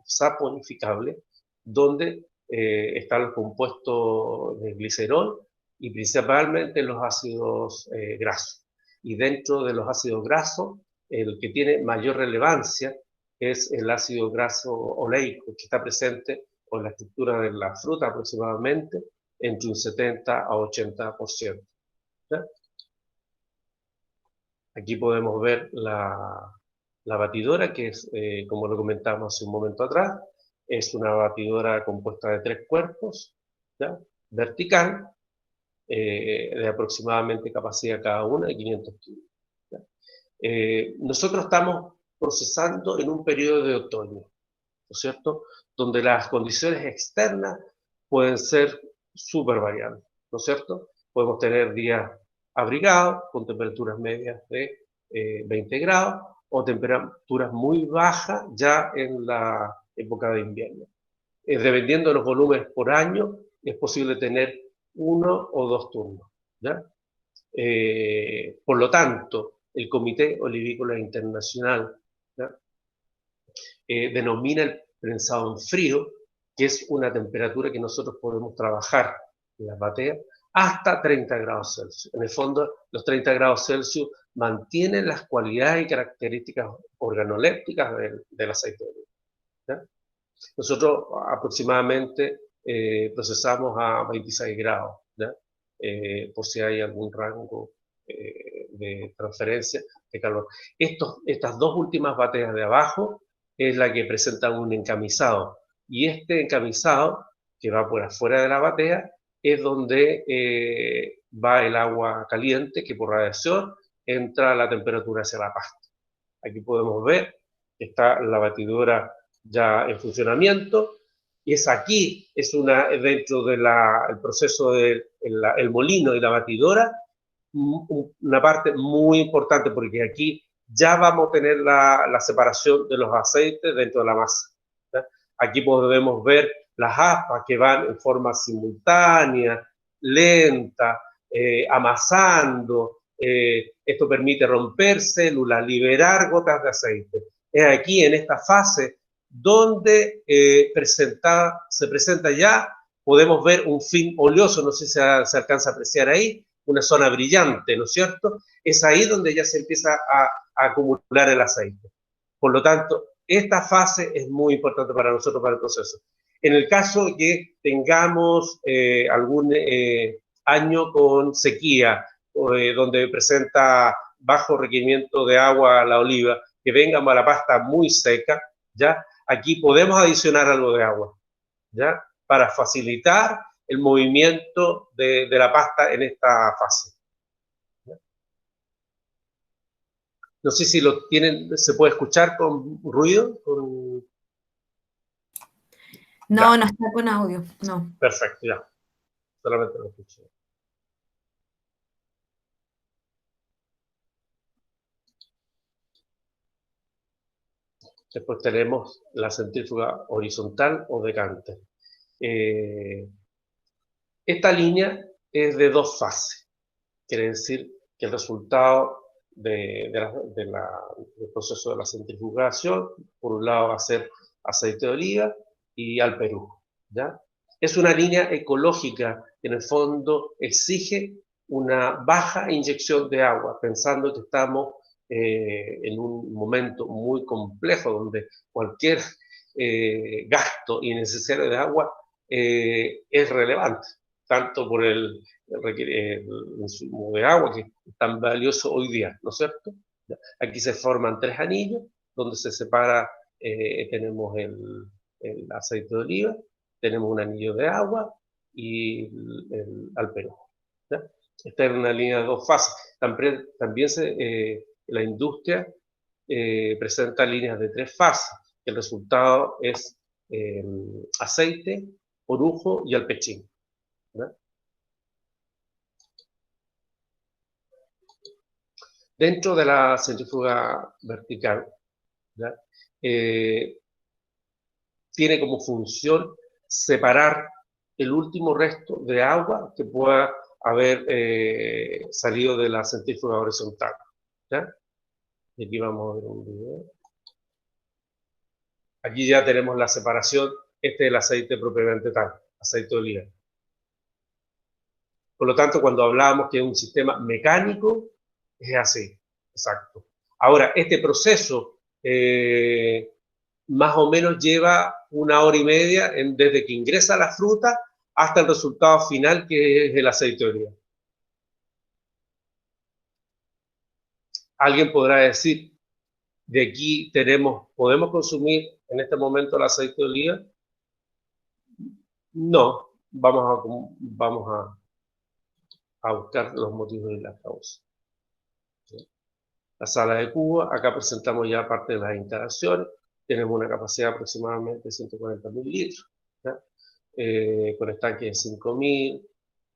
S2: saponificable, donde están los compuestos de glicerol y principalmente los ácidos grasos. Y dentro de los ácidos grasos, el que tiene mayor relevancia es el ácido graso oleico, que está presente con la estructura de la fruta aproximadamente entre un 70 a 80%. ¿Ya? Aquí podemos ver la batidora, que es, como lo comentamos hace un momento atrás, es una batidora compuesta de 3 cuerpos, ¿ya? Vertical, de aproximadamente capacidad cada una de 500 kilos. Nosotros estamos procesando en un periodo de otoño, ¿no es cierto? Donde las condiciones externas pueden ser súper variables, ¿no es cierto? Podemos tener días abrigados con temperaturas medias de 20 grados o temperaturas muy bajas ya en la época de invierno. Dependiendo de los volúmenes por año, es posible tener 1 o 2 turnos, ¿ya? Por lo tanto, el Comité Olivícola Internacional, ¿ya? Denomina el prensado en frío, que es una temperatura que nosotros podemos trabajar en las bateas hasta 30 grados Celsius. En el fondo, los 30 grados Celsius mantienen las cualidades y características organolépticas del aceite de oliva, ¿ya? Nosotros aproximadamente procesamos a 26 grados, ¿ya? Por si hay algún rango de transferencia de calor. Estas dos últimas bateas de abajo es la que presenta un encamisado, y este encamisado que va por afuera de la batea es donde va el agua caliente que por radiación entra a la temperatura hacia la pasta. Aquí podemos ver que está la batidora ya en funcionamiento, y es aquí, es dentro del proceso del molino y la batidora, una parte muy importante, porque aquí ya vamos a tener la separación de los aceites dentro de la masa, ¿sí? Aquí podemos ver las aspas que van en forma simultánea, lenta, amasando. Esto permite romper células, liberar gotas de aceite. Es aquí, en esta fase, donde se presenta ya, podemos ver un film oleoso, no sé si se alcanza a apreciar ahí, una zona brillante, ¿no es cierto? Es ahí donde ya se empieza a acumular el aceite. Por lo tanto, esta fase es muy importante para nosotros, para el proceso. En el caso de que tengamos algún año con sequía, donde presenta bajo requerimiento de agua a la oliva, que venga a la pasta muy seca, ¿ya? Aquí podemos adicionar algo de agua, ¿ya? Para facilitar el movimiento de la pasta en esta fase. No sé si lo tienen, se puede escuchar con ruido.
S3: No, ya. No está con audio, no.
S2: Perfecto, ya. Solamente lo escuché. Después tenemos la centrífuga horizontal o decante. Esta línea es de 2 fases. Quiere decir que el resultado del proceso de la centrifugación, por un lado va a ser aceite de oliva y al Perú, ¿ya? Es una línea ecológica que en el fondo exige una baja inyección de agua, pensando que estamos en un momento muy complejo donde cualquier gasto innecesario de agua es relevante, tanto por el insumo de agua que es tan valioso hoy día, ¿no es cierto? Aquí se forman 3 anillos donde se separa, tenemos el aceite de oliva, tenemos un anillo de agua y el alperojo, ¿ya? Esta es una línea de 2 fases. También la industria presenta líneas de 3 fases. El resultado es aceite, orujo y alpechín, ¿ya? Dentro de la centrífuga vertical, ¿ya? tiene como función separar el último resto de agua que pueda haber salido de la centrífuga horizontal. ¿Ya? Y aquí vamos a ver un video. Aquí ya tenemos la separación. Este es el aceite propiamente tal, aceite de oliva. Por lo tanto, cuando hablamos que es un sistema mecánico, es así, exacto. Ahora, este proceso más o menos lleva 1 hora y media desde que ingresa la fruta hasta el resultado final, que es el aceite de oliva. Alguien podrá decir, de aquí ¿podemos consumir en este momento el aceite de oliva? No, vamos a buscar los motivos y las causas. La sala de Cuba, acá presentamos ya parte de las instalaciones, tenemos una capacidad de aproximadamente 140.000 litros, con estanques de 5.000,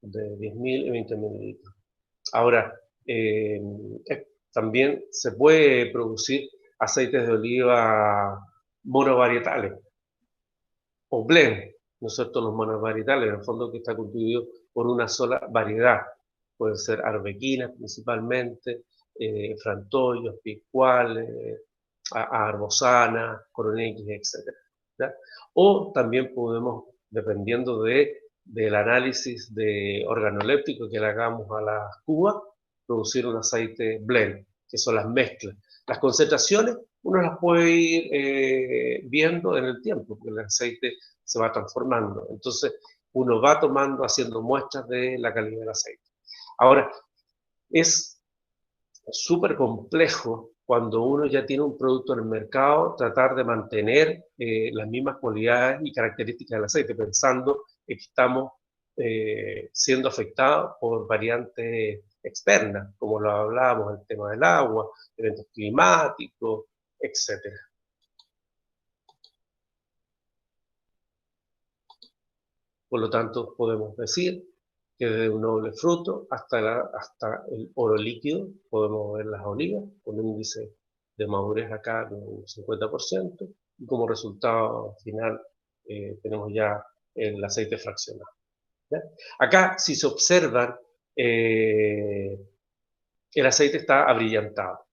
S2: de 10.000 y 20.000 litros. Ahora, también se puede producir aceites de oliva monovarietales o blend, ¿no es cierto? Los monovarietales, en el fondo, que está constituido por una sola variedad. Pueden ser arbequinas principalmente, frantollos, picuales, arbosana, coronel X, etc. ¿Ya? O también podemos, dependiendo del análisis de organoléptico que le hagamos a la cuba, producir un aceite blend, que son las mezclas. Las concentraciones uno las puede ir viendo en el tiempo, porque el aceite se va transformando. Entonces, uno va tomando, haciendo muestras de la calidad del aceite. Ahora, es súper complejo cuando uno ya tiene un producto en el mercado, tratar de mantener las mismas cualidades y características del aceite, pensando que estamos siendo afectados por variantes externas, como lo hablábamos, el tema del agua, eventos climáticos, etc. Por lo tanto, podemos decir que desde un noble fruto hasta el oro líquido podemos ver las olivas con un índice de madurez acá de un 50%, y como resultado final tenemos ya el aceite fraccionado. ¿Ya? Acá, si se observan, el aceite está abrillantado.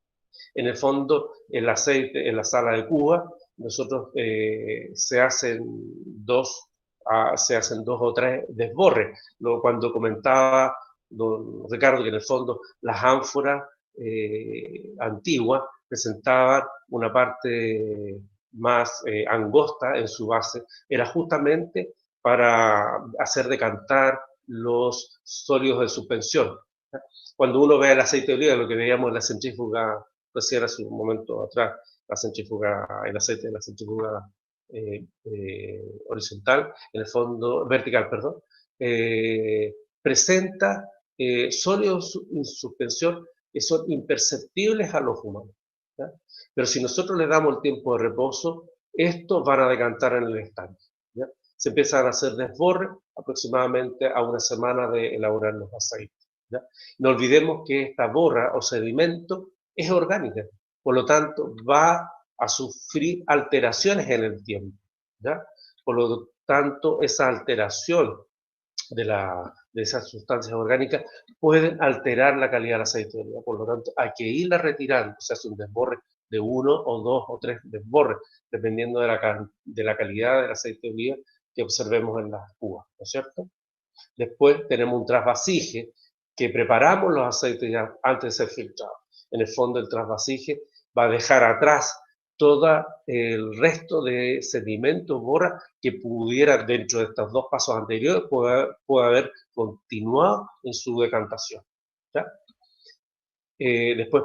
S2: En el fondo, el aceite en la sala de Cuba, nosotros se hacen dos o tres desborres. Cuando comentaba don Ricardo que en el fondo las ánforas antiguas presentaban una parte más angosta en su base, era justamente para hacer decantar los sólidos de suspensión. Cuando uno ve el aceite de oliva, lo que veíamos en la centrífuga recién hace un momento atrás, el aceite de la centrífuga horizontal, en el fondo, vertical, perdón, presenta sólidos en suspensión que son imperceptibles a los humanos. ¿Ya? Pero si nosotros le damos el tiempo de reposo, estos van a decantar en el estanque. ¿Ya? Se empiezan a hacer desborres aproximadamente a una semana de elaborar los aceites. ¿Ya? No olvidemos que esta borra o sedimento es orgánica, por lo tanto va a sufrir alteraciones en el tiempo. ¿Ya? Por lo tanto, esa alteración de esas sustancias orgánicas pueden alterar la calidad del aceite de oliva. Por lo tanto, hay que irla retirando. Se hace un desborre de 1 o 2 o 3 desborres, dependiendo de la calidad del aceite de oliva que observemos en las cubas, ¿no es cierto? Después tenemos un trasvasije, que preparamos los aceites ya antes de ser filtrados. En el fondo, el trasvasije va a dejar atrás todo el resto de sedimentos, borra, que pudiera, dentro de estos dos pasos anteriores, puede haber continuado en su decantación. ¿Ya? Después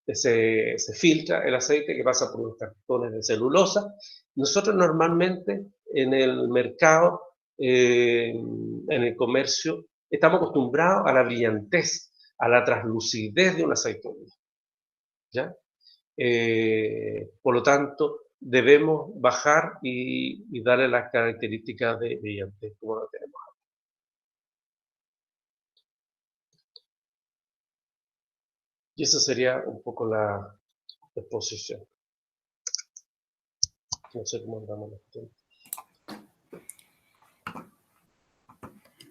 S2: se filtra el aceite, que pasa por los cartones de celulosa. Nosotros normalmente en el mercado, en el comercio, estamos acostumbrados a la brillantez, a la translucidez de un aceite de oliva. ¿Ya? Por lo tanto, debemos bajar y darle las características de brillantez, como lo tenemos. Y esa sería un poco la exposición. No sé cómo andamos los tiempos.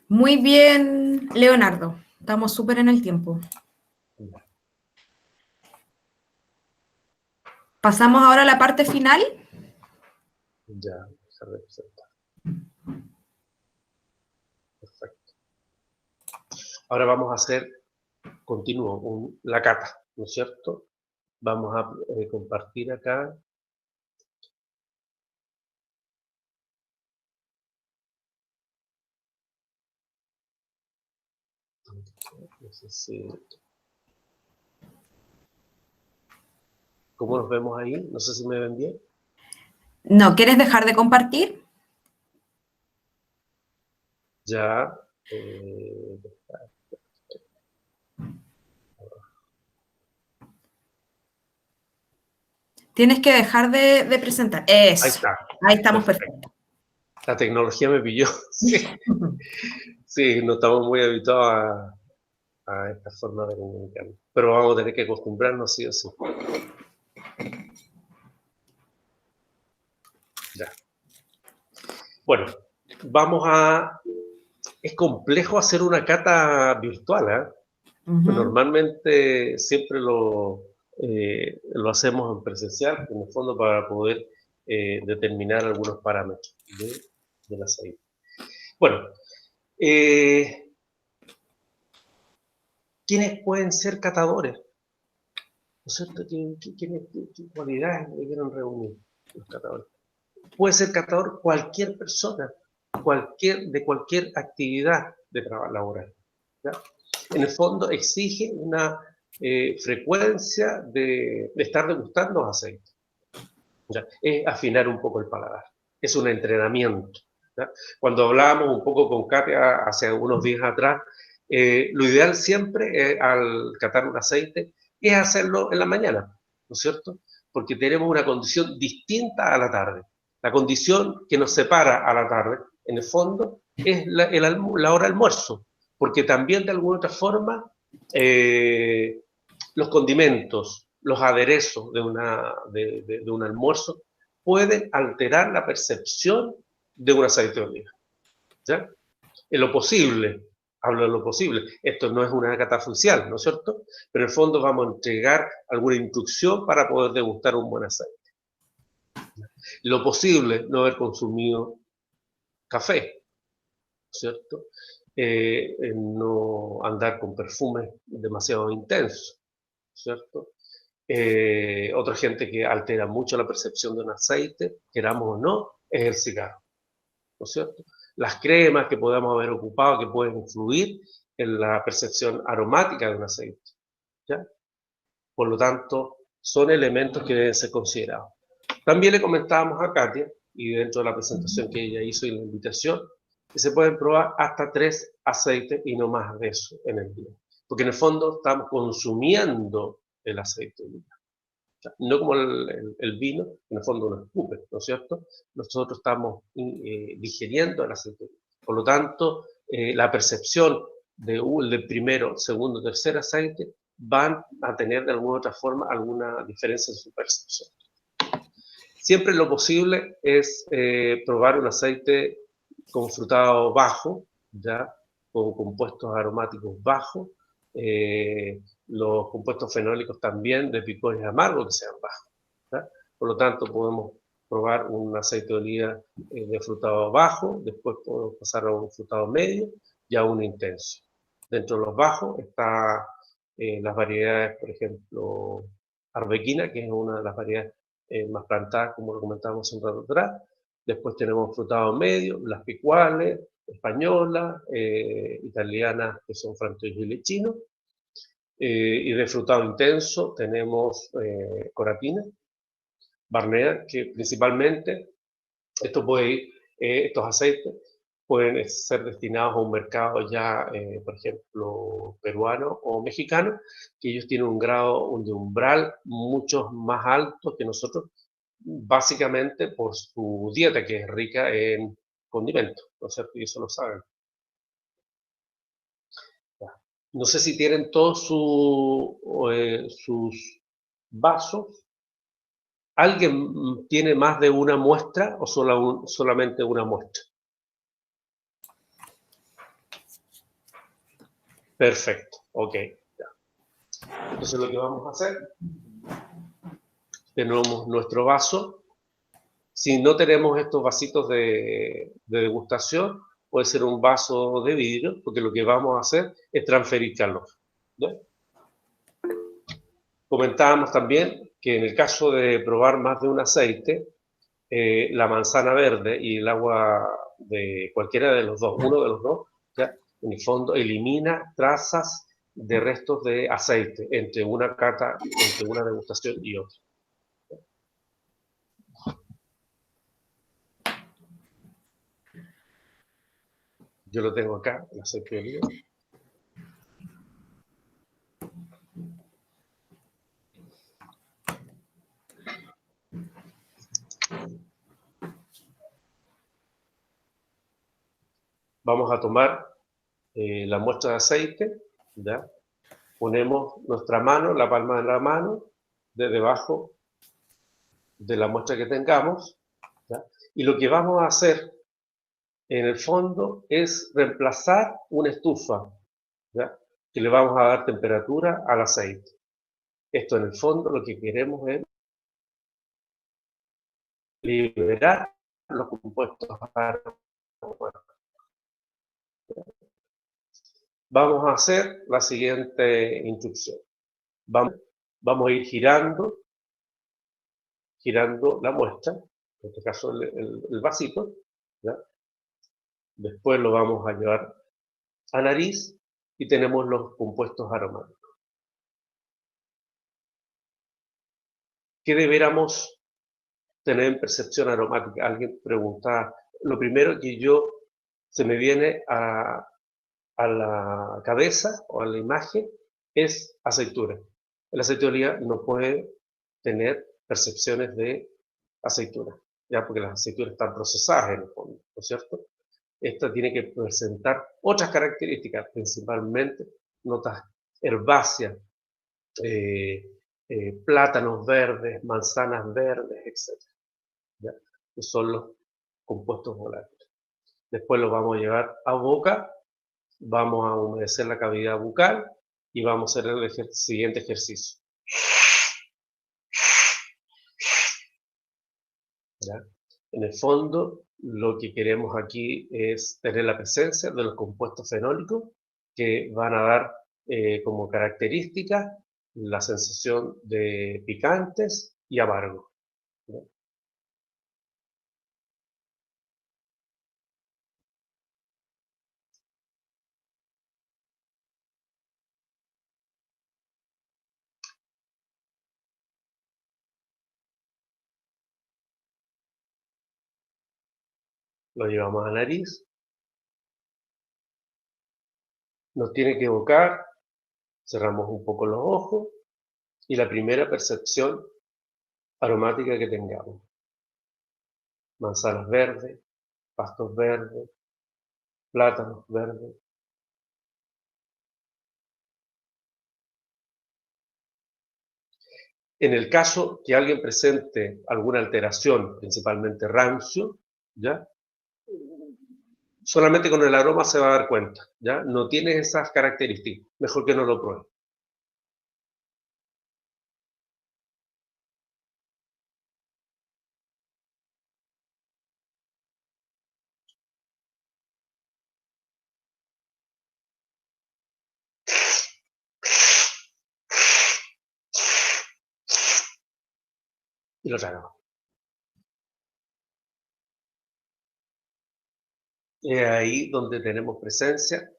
S3: Muy bien, Leonardo. Estamos súper en el tiempo. ¿Pasamos ahora a la parte final?
S2: Ya, dejar de presentar. Perfecto. Ahora vamos a hacer continuo la cata, ¿no es cierto? Vamos a compartir acá. ¿Cómo nos vemos ahí? No sé si me ven bien.
S3: No, ¿quieres dejar de compartir?
S2: Ya.
S3: Tienes que dejar de presentar. Eso.
S2: Ahí está.
S3: Ahí estamos perfecto.
S2: La tecnología me pilló. Sí. Sí, no estamos muy habituados a esta forma de comunicar. Pero vamos a tener que acostumbrarnos sí o sí. Ya. Bueno, es complejo hacer una cata virtual, ¿eh? Normalmente siempre lo hacemos en presencial, en el fondo para poder determinar algunos parámetros del aceite. Bueno, ¿quiénes pueden ser catadores? ¿No es cierto? ¿Qué cualidades debieron reunir los catadores? Puede ser catador cualquier persona, de cualquier actividad de trabajo laboral, ¿ya? En el fondo exige una frecuencia de estar degustando aceites. ¿Ya? Es afinar un poco el paladar, es un entrenamiento, ¿ya? Cuando hablábamos un poco con Katia hace unos días atrás, lo ideal siempre al catar un aceite es hacerlo en la mañana, ¿no es cierto? Porque tenemos una condición distinta a la tarde. La condición que nos separa a la tarde, en el fondo, es la hora almuerzo, porque también de alguna otra forma los condimentos, los aderezos de un almuerzo pueden alterar la percepción de un aceite de oliva, ¿ya? En lo posible, hablo de lo posible, esto no es una cata oficial, ¿no es cierto? Pero en el fondo vamos a entregar alguna instrucción para poder degustar un buen aceite. Lo posible, no haber consumido café, ¿no es cierto? No andar con perfumes demasiado intensos, ¿cierto? Otra gente que altera mucho la percepción de un aceite, queramos o no, es el cigarro, ¿no es cierto? Las cremas que podamos haber ocupado que pueden influir en la percepción aromática de un aceite, ¿ya? Por lo tanto, son elementos que deben ser considerados. También le comentábamos a Katia, y dentro de la presentación que ella hizo y la invitación, que se pueden probar hasta 3 aceites y no más de eso en el día. Porque en el fondo estamos consumiendo el aceite de oliva. O sea, no como el vino, en el fondo lo escupe, ¿no es cierto? Nosotros estamos digiriendo el aceite de oliva. Por lo tanto, la percepción del primero, segundo, tercer aceite van a tener de alguna otra forma alguna diferencia en su percepción. Siempre lo posible es probar un aceite con frutado bajo, ¿ya? Con compuestos aromáticos bajos, los compuestos fenólicos también de picores amargos que sean bajos, ¿ya? Por lo tanto, podemos probar un aceite de oliva de frutado bajo, después podemos pasar a un frutado medio y a un intenso. Dentro de los bajos están las variedades, por ejemplo, arbequina, que es una de las variedades más plantadas, como lo comentábamos un rato atrás. Después tenemos frutado medio, las picuales, españolas, italianas, que son frantoio y chino. Y de frutado intenso tenemos coratina, barnea, que principalmente estos aceites pueden ser destinados a un mercado ya, por ejemplo, peruano o mexicano, que ellos tienen un grado de umbral mucho más alto que nosotros, básicamente por su dieta, que es rica en condimentos, ¿no es cierto? Y eso lo saben. No sé si tienen todos sus vasos. ¿Alguien tiene más de una muestra o solamente una muestra? Perfecto, ok. Entonces lo que vamos a hacer, tenemos nuestro vaso. Si no tenemos estos vasitos de degustación, puede ser un vaso de vidrio, porque lo que vamos a hacer es transferir calor. ¿Ya? Comentábamos también que en el caso de probar más de un aceite, la manzana verde y el agua de cualquiera de los dos, uno de los dos, ¿ya? En el fondo elimina trazas de restos de aceite entre una cata, entre una degustación y otra. Yo lo tengo acá, el aceite de oliva. Vamos a tomar la muestra de aceite, ¿ya? Ponemos nuestra mano, la palma de la mano, de debajo de la muestra que tengamos, ¿ya? Y lo que vamos a hacer, en el fondo, es reemplazar una estufa, ¿ya? Que le vamos a dar temperatura al aceite. Esto, en el fondo, lo que queremos es liberar los compuestos aromáticos. Vamos a hacer la siguiente instrucción. Vamos a ir girando la muestra, en este caso el vasito, ¿ya? Después lo vamos a llevar a nariz y tenemos los compuestos aromáticos. ¿Qué deberíamos tener en percepción aromática? Alguien preguntaba. Lo primero que se me viene a la cabeza o a la imagen es aceituna. El aceite de oliva no puede tener percepciones de aceituna, ya, porque las aceitunas están procesadas en el fondo, ¿no es cierto? Esta tiene que presentar otras características, principalmente notas herbáceas, plátanos verdes, manzanas verdes, etc. ¿Ya? Que son los compuestos volátiles. Después los vamos a llevar a boca, vamos a humedecer la cavidad bucal y vamos a hacer el siguiente ejercicio. ¿Ya? En el fondo, lo que queremos aquí es tener la presencia de los compuestos fenólicos que van a dar como característica la sensación de picantes y amargos. ¿Ya? Lo llevamos a la nariz. Nos tiene que evocar, cerramos un poco los ojos y la primera percepción aromática que tengamos. Manzanas verdes, pastos verdes, plátanos verdes. En el caso que alguien presente alguna alteración, principalmente rancio, ¿ya? Solamente con el aroma se va a dar cuenta, ¿ya? No tiene esas características, mejor que no lo pruebe. Y lo tragamos. Es ahí donde tenemos presencia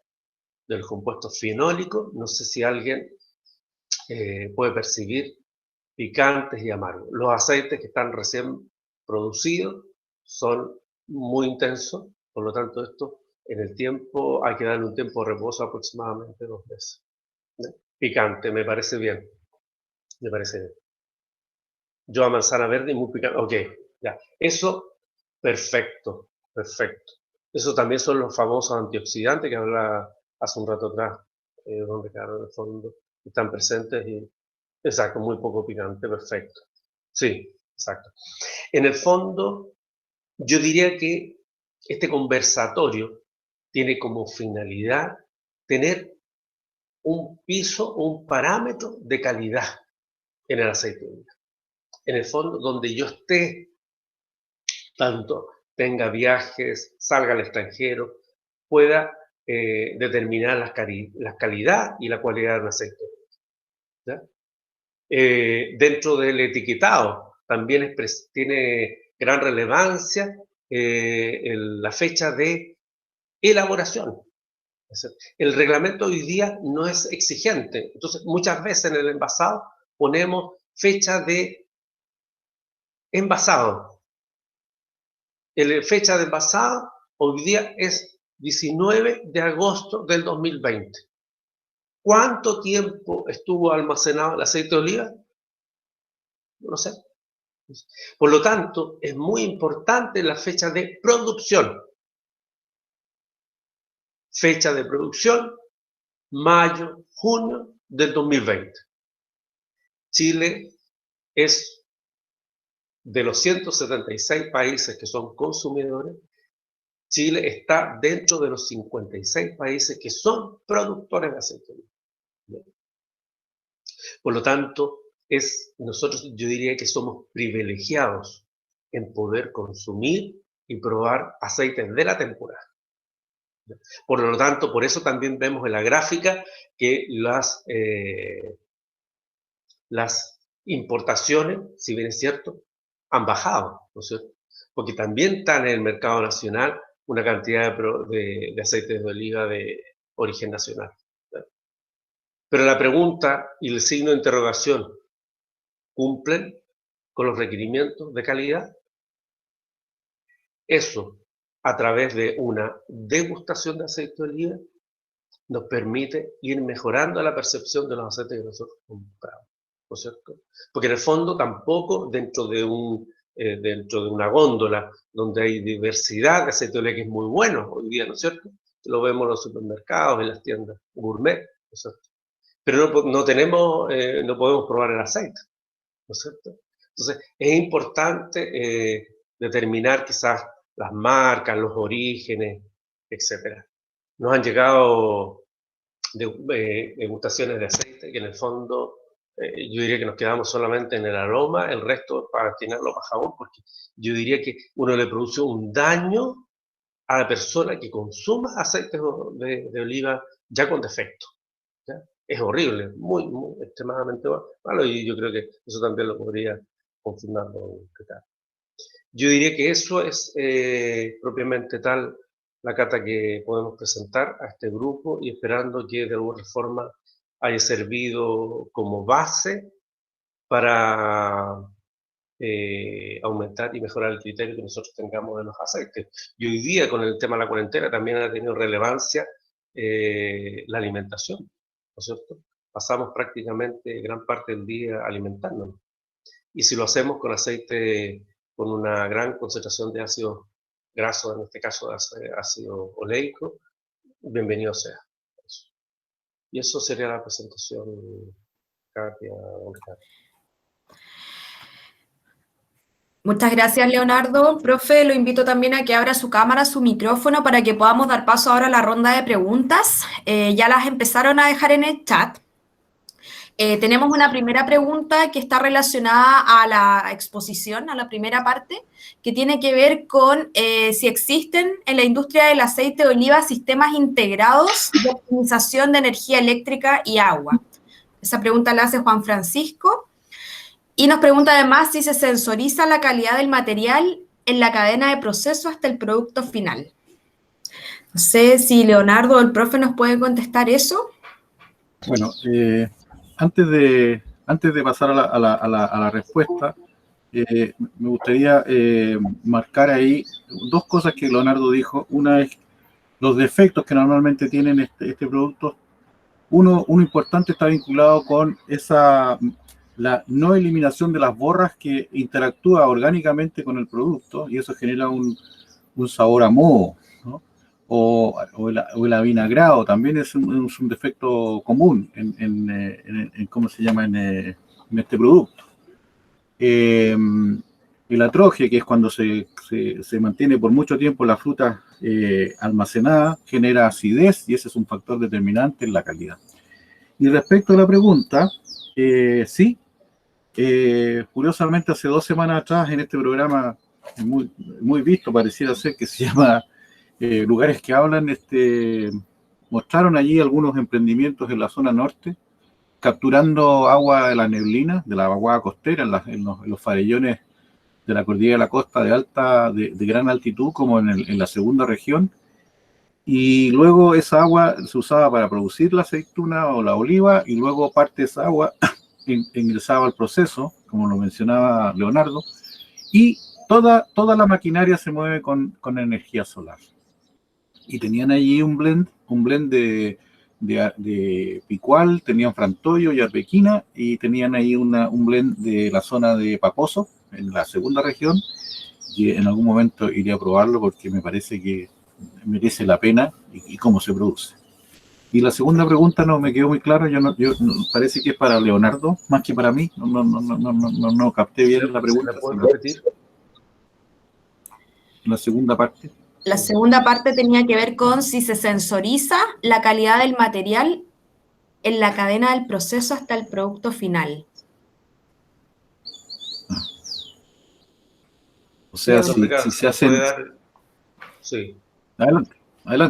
S2: del compuesto fenólico. No sé si alguien puede percibir picantes y amargos. Los aceites que están recién producidos son muy intensos, por lo tanto esto en el tiempo hay que darle un tiempo de reposo aproximadamente 2 meses. Picante, me parece bien. Me parece bien. Yo a manzana verde muy picante. Ok, ya. Eso, perfecto, perfecto. Eso también son los famosos antioxidantes que hablaba hace un rato atrás, donde quedaron en el fondo, están presentes y, exacto, muy poco picante, perfecto. Sí, Exacto. En el fondo, yo diría que este conversatorio tiene como finalidad tener un piso, un parámetro de calidad en el aceite de oliva. En el fondo, donde yo esté, tanto tenga viajes, salga al extranjero, pueda determinar la calidad y la cualidad de un aceite de oliva. Dentro del etiquetado también tiene gran relevancia la fecha de elaboración. El reglamento hoy día no es exigente, entonces muchas veces en el envasado ponemos fecha de envasado. La fecha de envasado hoy día es 19 de agosto del 2020. ¿Cuánto tiempo estuvo almacenado el aceite de oliva? No lo sé. Por lo tanto, es muy importante la fecha de producción. Fecha de producción, mayo, junio del 2020. Chile es de los 176 países que son consumidores, Chile está dentro de los 56 países que son productores de aceite de oliva. Por lo tanto, nosotros yo diría que somos privilegiados en poder consumir y probar aceites de la temporada. Por lo tanto, por eso también vemos en la gráfica que las importaciones, si bien es cierto, han bajado, ¿no es cierto? Porque también están en el mercado nacional una cantidad de aceites de oliva de origen nacional. Pero la pregunta y el signo de interrogación, ¿cumplen con los requerimientos de calidad? Eso, a través de una degustación de aceite de oliva, nos permite ir mejorando la percepción de los aceites que nosotros compramos, ¿no es cierto? Porque en el fondo tampoco dentro de una góndola donde hay diversidad de aceite de oliva que es muy bueno hoy día, ¿no es cierto? Lo vemos en los supermercados, en las tiendas gourmet, ¿no es cierto? Pero no podemos probar el aceite, ¿no es cierto? Entonces, es importante determinar quizás las marcas, los orígenes, etc. Nos han llegado degustaciones de aceite que en el fondo yo diría que nos quedamos solamente en el aroma, el resto para destinarlo para jabón, porque yo diría que uno le produce un daño a la persona que consuma aceites de oliva ya con defecto. ¿Ya? Es horrible, muy, muy extremadamente malo, y yo creo que eso también lo podría confirmar don Ricardo. Yo diría que eso es propiamente tal la cata que podemos presentar a este grupo y esperando que de alguna forma haya servido como base para aumentar y mejorar el criterio que nosotros tengamos de los aceites. Y hoy día con el tema de la cuarentena también ha tenido relevancia la alimentación, ¿no es cierto? Pasamos prácticamente gran parte del día alimentándonos. Y si lo hacemos con aceite con una gran concentración de ácidos grasos, en este caso de ácido oleico, bienvenido sea. Y eso sería la presentación, Katia.
S3: Muchas gracias, Leonardo. Profe, lo invito también a que abra su cámara, su micrófono, para que podamos dar paso ahora a la ronda de preguntas. Ya las empezaron a dejar en el chat. Tenemos una primera pregunta que está relacionada a la exposición, a la primera parte, que tiene que ver con si existen en la industria del aceite de oliva sistemas integrados de optimización de energía eléctrica y agua. Esa pregunta la hace Juan Francisco. Y nos pregunta además si se sensoriza la calidad del material en la cadena de proceso hasta el producto final. No sé si Leonardo o el profe nos puede contestar eso.
S1: Bueno, antes de pasar a la respuesta, me gustaría marcar ahí dos cosas que Leonardo dijo. Una es los defectos que normalmente tienen este producto. Uno importante está vinculado con la no eliminación de las borras que interactúa orgánicamente con el producto, y eso genera un sabor a moho, ¿no? O el avinagrado también es un defecto común en ¿cómo se llama? En este producto. El atroje, que es cuando se mantiene por mucho tiempo la fruta almacenada, genera acidez y ese es un factor determinante en la calidad. Y respecto a la pregunta, sí, curiosamente hace 2 semanas atrás en este programa muy, muy visto, pareciera ser, que se llama Lugares que Hablan, mostraron allí algunos emprendimientos en la zona norte, capturando agua de la neblina, de la vaguada costera, en los farellones de la cordillera de la costa de gran altitud, como en la segunda región, y luego esa agua se usaba para producir la aceituna o la oliva, y luego parte de esa agua ingresaba al proceso, como lo mencionaba Leonardo, y toda la maquinaria se mueve con energía solar. Y tenían allí un blend de picual, tenían frantollo y arbequina, y tenían ahí un blend de la zona de Paposo, en la segunda región, y en algún momento iré a probarlo porque me parece que merece la pena y cómo se produce. Y la segunda pregunta no me quedó muy claro, parece que es para Leonardo, más que para mí, no capté bien la pregunta.
S2: ¿Se la puedo repetir?
S1: La segunda parte.
S3: La segunda parte tenía que ver con si se sensoriza la calidad del material en la cadena del proceso hasta el producto final.
S1: O sea, si se hacen...
S2: Sí.
S1: Adelante.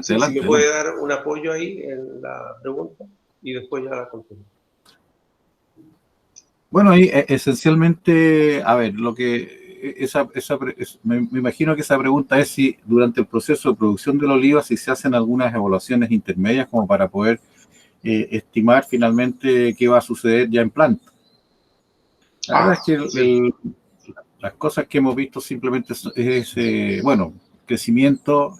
S2: Si me puede dar un apoyo ahí en la pregunta y después ya la continúo.
S1: Bueno, ahí esencialmente, a ver, me imagino que esa pregunta es si durante el proceso de producción de la oliva, si se hacen algunas evaluaciones intermedias como para poder estimar finalmente qué va a suceder ya en planta. La verdad es que las cosas que hemos visto simplemente es crecimiento,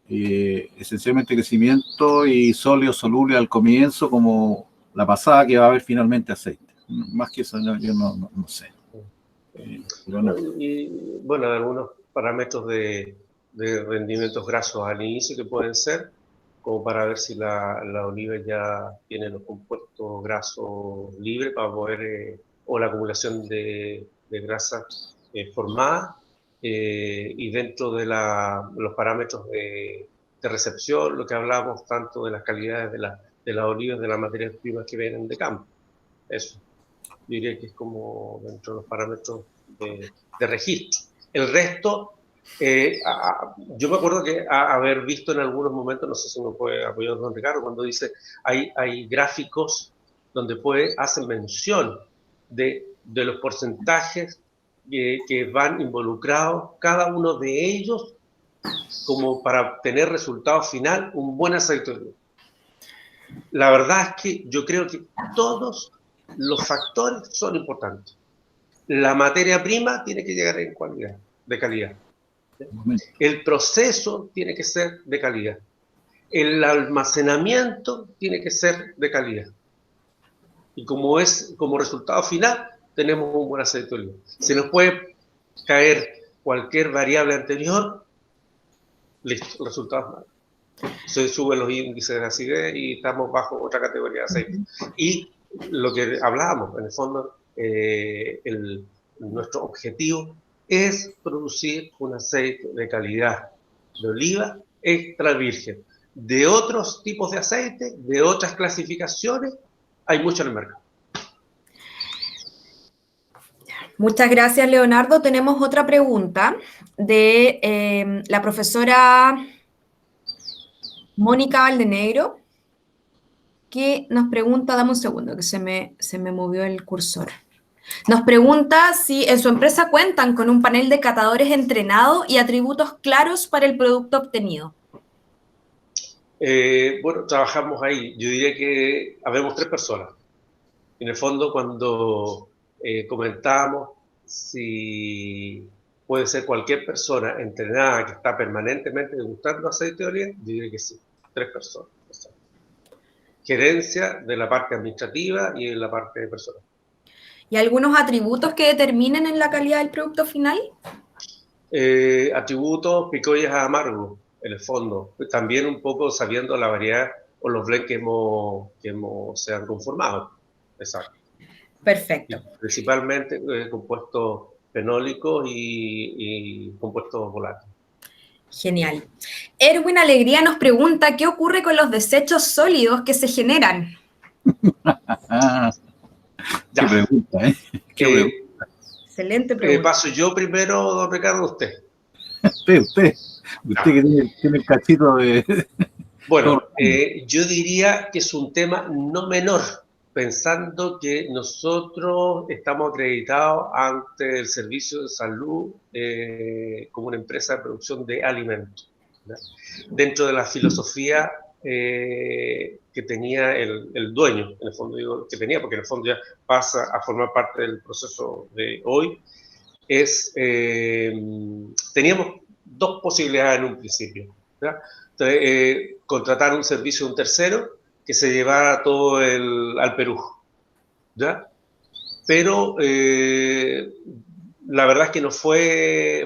S1: esencialmente crecimiento y sólido soluble al comienzo, como la pasada, que va a haber finalmente aceite. Más que eso yo no sé.
S2: Y bueno, algunos parámetros de rendimientos grasos al inicio que pueden ser, como para ver si la oliva ya tiene los compuestos grasos libres para poder, o la acumulación de grasa formada, y dentro de los parámetros de recepción, lo que hablamos tanto de las calidades de las olivas, de las materias primas que vienen de campo. Eso, yo diría que es como dentro de los parámetros de registro. El resto, yo me acuerdo que haber visto en algunos momentos, no sé si me puede apoyar don Ricardo, cuando dice, hay gráficos donde hacen mención de los porcentajes que van involucrados, cada uno de ellos, como para obtener resultado final, un buen aceite de oliva. La verdad es que yo creo que todos los factores son importantes. La materia prima tiene que llegar de calidad. El proceso tiene que ser de calidad. El almacenamiento tiene que ser de calidad. Y como resultado final, tenemos un buen aceite de oliva. Se nos puede caer cualquier variable anterior, listo, resultados malos. Se suben los índices de acidez y estamos bajo otra categoría de aceite. Y lo que hablábamos, en el fondo, nuestro objetivo es producir un aceite de calidad de oliva extra virgen. De otros tipos de aceite, de otras clasificaciones, hay mucho en el mercado.
S3: Muchas gracias, Leonardo. Tenemos otra pregunta de la profesora Mónica Valdenegro, que nos pregunta, dame un segundo, que se me movió el cursor. Nos pregunta si en su empresa cuentan con un panel de catadores entrenado y atributos claros para el producto obtenido.
S2: Bueno, trabajamos ahí. Yo diría que habemos 3 personas. En el fondo, cuando comentábamos si puede ser cualquier persona entrenada que está permanentemente degustando aceite de oliva, yo diría que sí, 3 personas. Gerencia de la parte administrativa y de la parte de personal.
S3: ¿Y algunos atributos que determinen en la calidad del producto final?
S2: Atributos picoyas amargos, en el fondo. También un poco sabiendo la variedad o los blends que se han conformado. Exacto.
S3: Perfecto.
S2: Principalmente compuestos fenólicos y compuestos volátiles.
S3: Genial. Erwin Alegría nos pregunta, ¿qué ocurre con los desechos sólidos que se generan?
S1: Qué pregunta, ¿eh? Qué pregunta.
S3: Excelente pregunta.
S2: Paso yo primero, don Ricardo, usted.
S1: Usted que tiene el cachito de...
S2: Bueno, yo diría que es un tema no menor, pensando que nosotros estamos acreditados ante el Servicio de Salud como una empresa de producción de alimentos, ¿verdad? Dentro de la filosofía que tenía el dueño, en el fondo digo que tenía, porque en el fondo ya pasa a formar parte del proceso de hoy, teníamos dos posibilidades en un principio, ¿verdad? Contratar un servicio de un tercero que se llevara todo al Perú, ¿ya? Pero la verdad es que no fue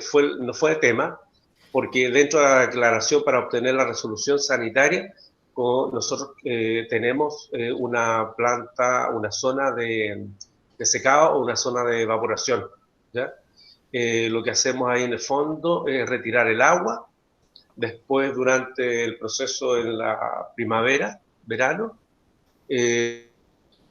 S2: tema, porque dentro de la declaración para obtener la resolución sanitaria, nosotros tenemos una planta, una zona de secado o una zona de evaporación, ¿ya? Lo que hacemos ahí en el fondo es retirar el agua. Después, durante el proceso en la primavera, verano,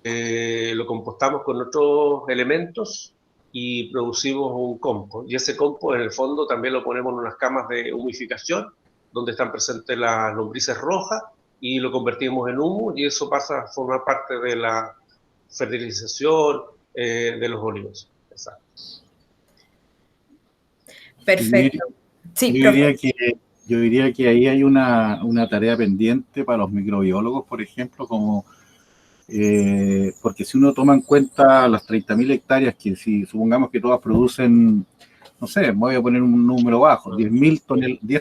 S2: lo compostamos con otros elementos y producimos un compost. Y ese compost, en el fondo, también lo ponemos en unas camas de humificación, donde están presentes las lombrices rojas, y lo convertimos en humus, y eso pasa a formar parte de la fertilización de los olivos. Exacto.
S3: Perfecto. Sí,
S1: yo diría que ahí hay una tarea pendiente para los microbiólogos, por ejemplo, como porque si uno toma en cuenta las 30.000 hectáreas, que si supongamos que todas producen, no sé, me voy a poner un número bajo, 10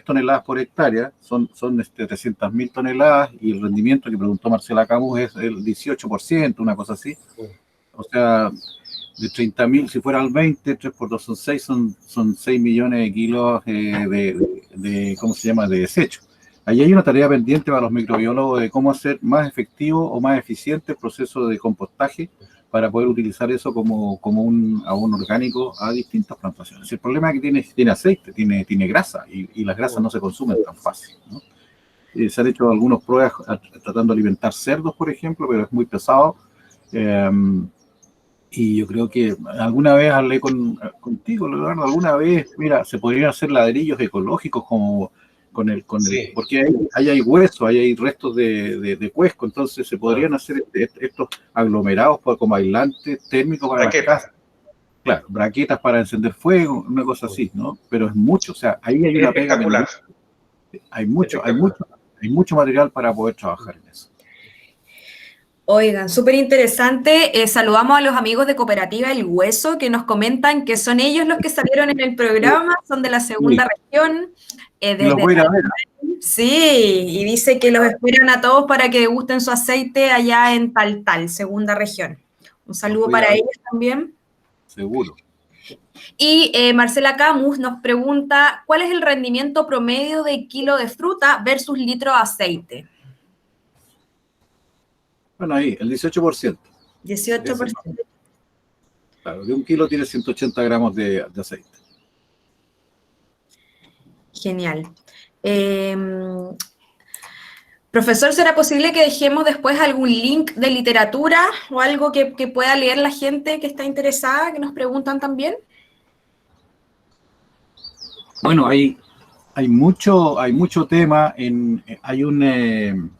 S1: toneladas por hectárea, son 300.000 toneladas, y el rendimiento que preguntó Marcela Camus es el 18%, una cosa así. O sea, de 30.000, si fuera al 20, 3 por 2 son 6, son 6 millones de kilos de ¿cómo se llama?, de desecho. Ahí hay una tarea pendiente para los microbiólogos de cómo hacer más efectivo o más eficiente el proceso de compostaje para poder utilizar eso como un abono orgánico a distintas plantaciones. El problema es que tiene aceite, tiene grasa, y las grasas no se consumen tan fácil, ¿no? Se han hecho algunas pruebas tratando de alimentar cerdos, por ejemplo, pero es muy pesado. Y yo creo que alguna vez hablé contigo, Leonardo, alguna vez, mira, se podrían hacer ladrillos ecológicos como
S2: Sí.
S1: porque ahí hay hueso, ahí hay restos de cuesco, entonces se podrían hacer estos aglomerados como aislantes térmicos para las casas. Claro, braquetas para encender fuego, una cosa así, ¿no? Pero es mucho, o sea, ahí hay una pega pendiente. Hay mucho material para poder trabajar en eso.
S3: Oigan, súper interesante. Saludamos a los amigos de Cooperativa El Hueso, que nos comentan que son ellos los que salieron en el programa, son de la segunda región.
S1: Los voy a ir a ver.
S3: Sí, y dice que los esperan a todos para que degusten su aceite allá en Taltal, segunda región. Un saludo para ellos también.
S1: Seguro.
S3: Y Marcela Camus nos pregunta, ¿cuál es el rendimiento promedio de kilo de fruta versus litro de aceite?
S1: Bueno, ahí, el 18%.
S3: 18%.
S1: Claro, de un kilo tiene 180 gramos de aceite.
S3: Genial. Profesor, ¿será posible que dejemos después algún link de literatura o algo que pueda leer la gente que está interesada, que nos preguntan también?
S1: Bueno, hay mucho tema. Hay un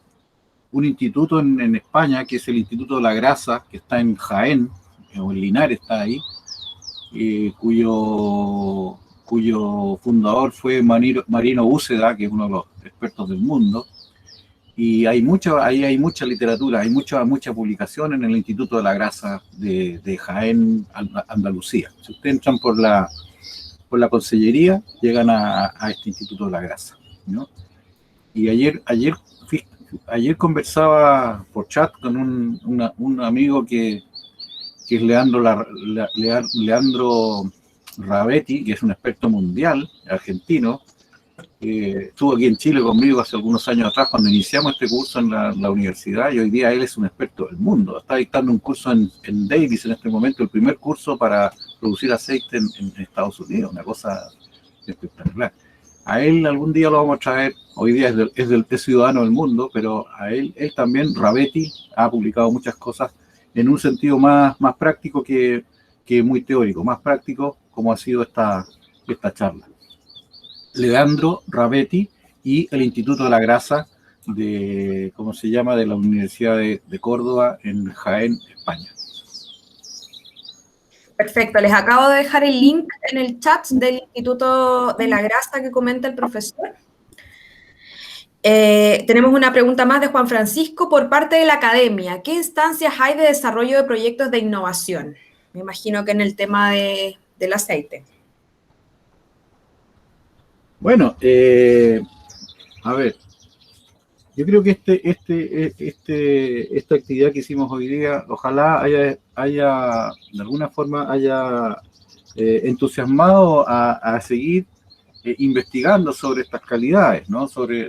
S1: instituto en España, que es el Instituto de la Grasa, que está en Jaén, o en Linares está ahí, cuyo fundador fue Marino Úceda, que es uno de los expertos del mundo, y ahí hay mucha literatura, hay mucha publicación en el Instituto de la Grasa de Jaén, Andalucía. Si ustedes entran por la consellería, llegan a este Instituto de la Grasa, ¿no? Y ayer conversaba por chat con un amigo que es Leandro Ravetti, que es un experto mundial argentino, estuvo aquí en Chile conmigo hace algunos años atrás cuando iniciamos este curso en la universidad, y hoy día él es un experto del mundo. Está dictando un curso en Davis en este momento, el primer curso para producir aceite en Estados Unidos, una cosa espectacular. A él algún día lo vamos a traer, hoy día es ciudadano del mundo, pero a él también, Ravetti, ha publicado muchas cosas en un sentido más práctico que muy teórico, más práctico como ha sido esta charla. Leandro Ravetti y el Instituto de la Grasa de, ¿cómo se llama?, de la Universidad de Córdoba en Jaén, España.
S3: Perfecto, les acabo de dejar el link en el chat del Instituto de la Grasa que comenta el profesor. Tenemos una pregunta más de Juan Francisco. Por parte de la academia, ¿qué instancias hay de desarrollo de proyectos de innovación? Me imagino que en el tema del aceite.
S1: Bueno, a ver, yo creo que esta actividad que hicimos hoy día, ojalá haya de alguna forma, haya entusiasmado a seguir investigando sobre estas calidades, ¿no? Sobre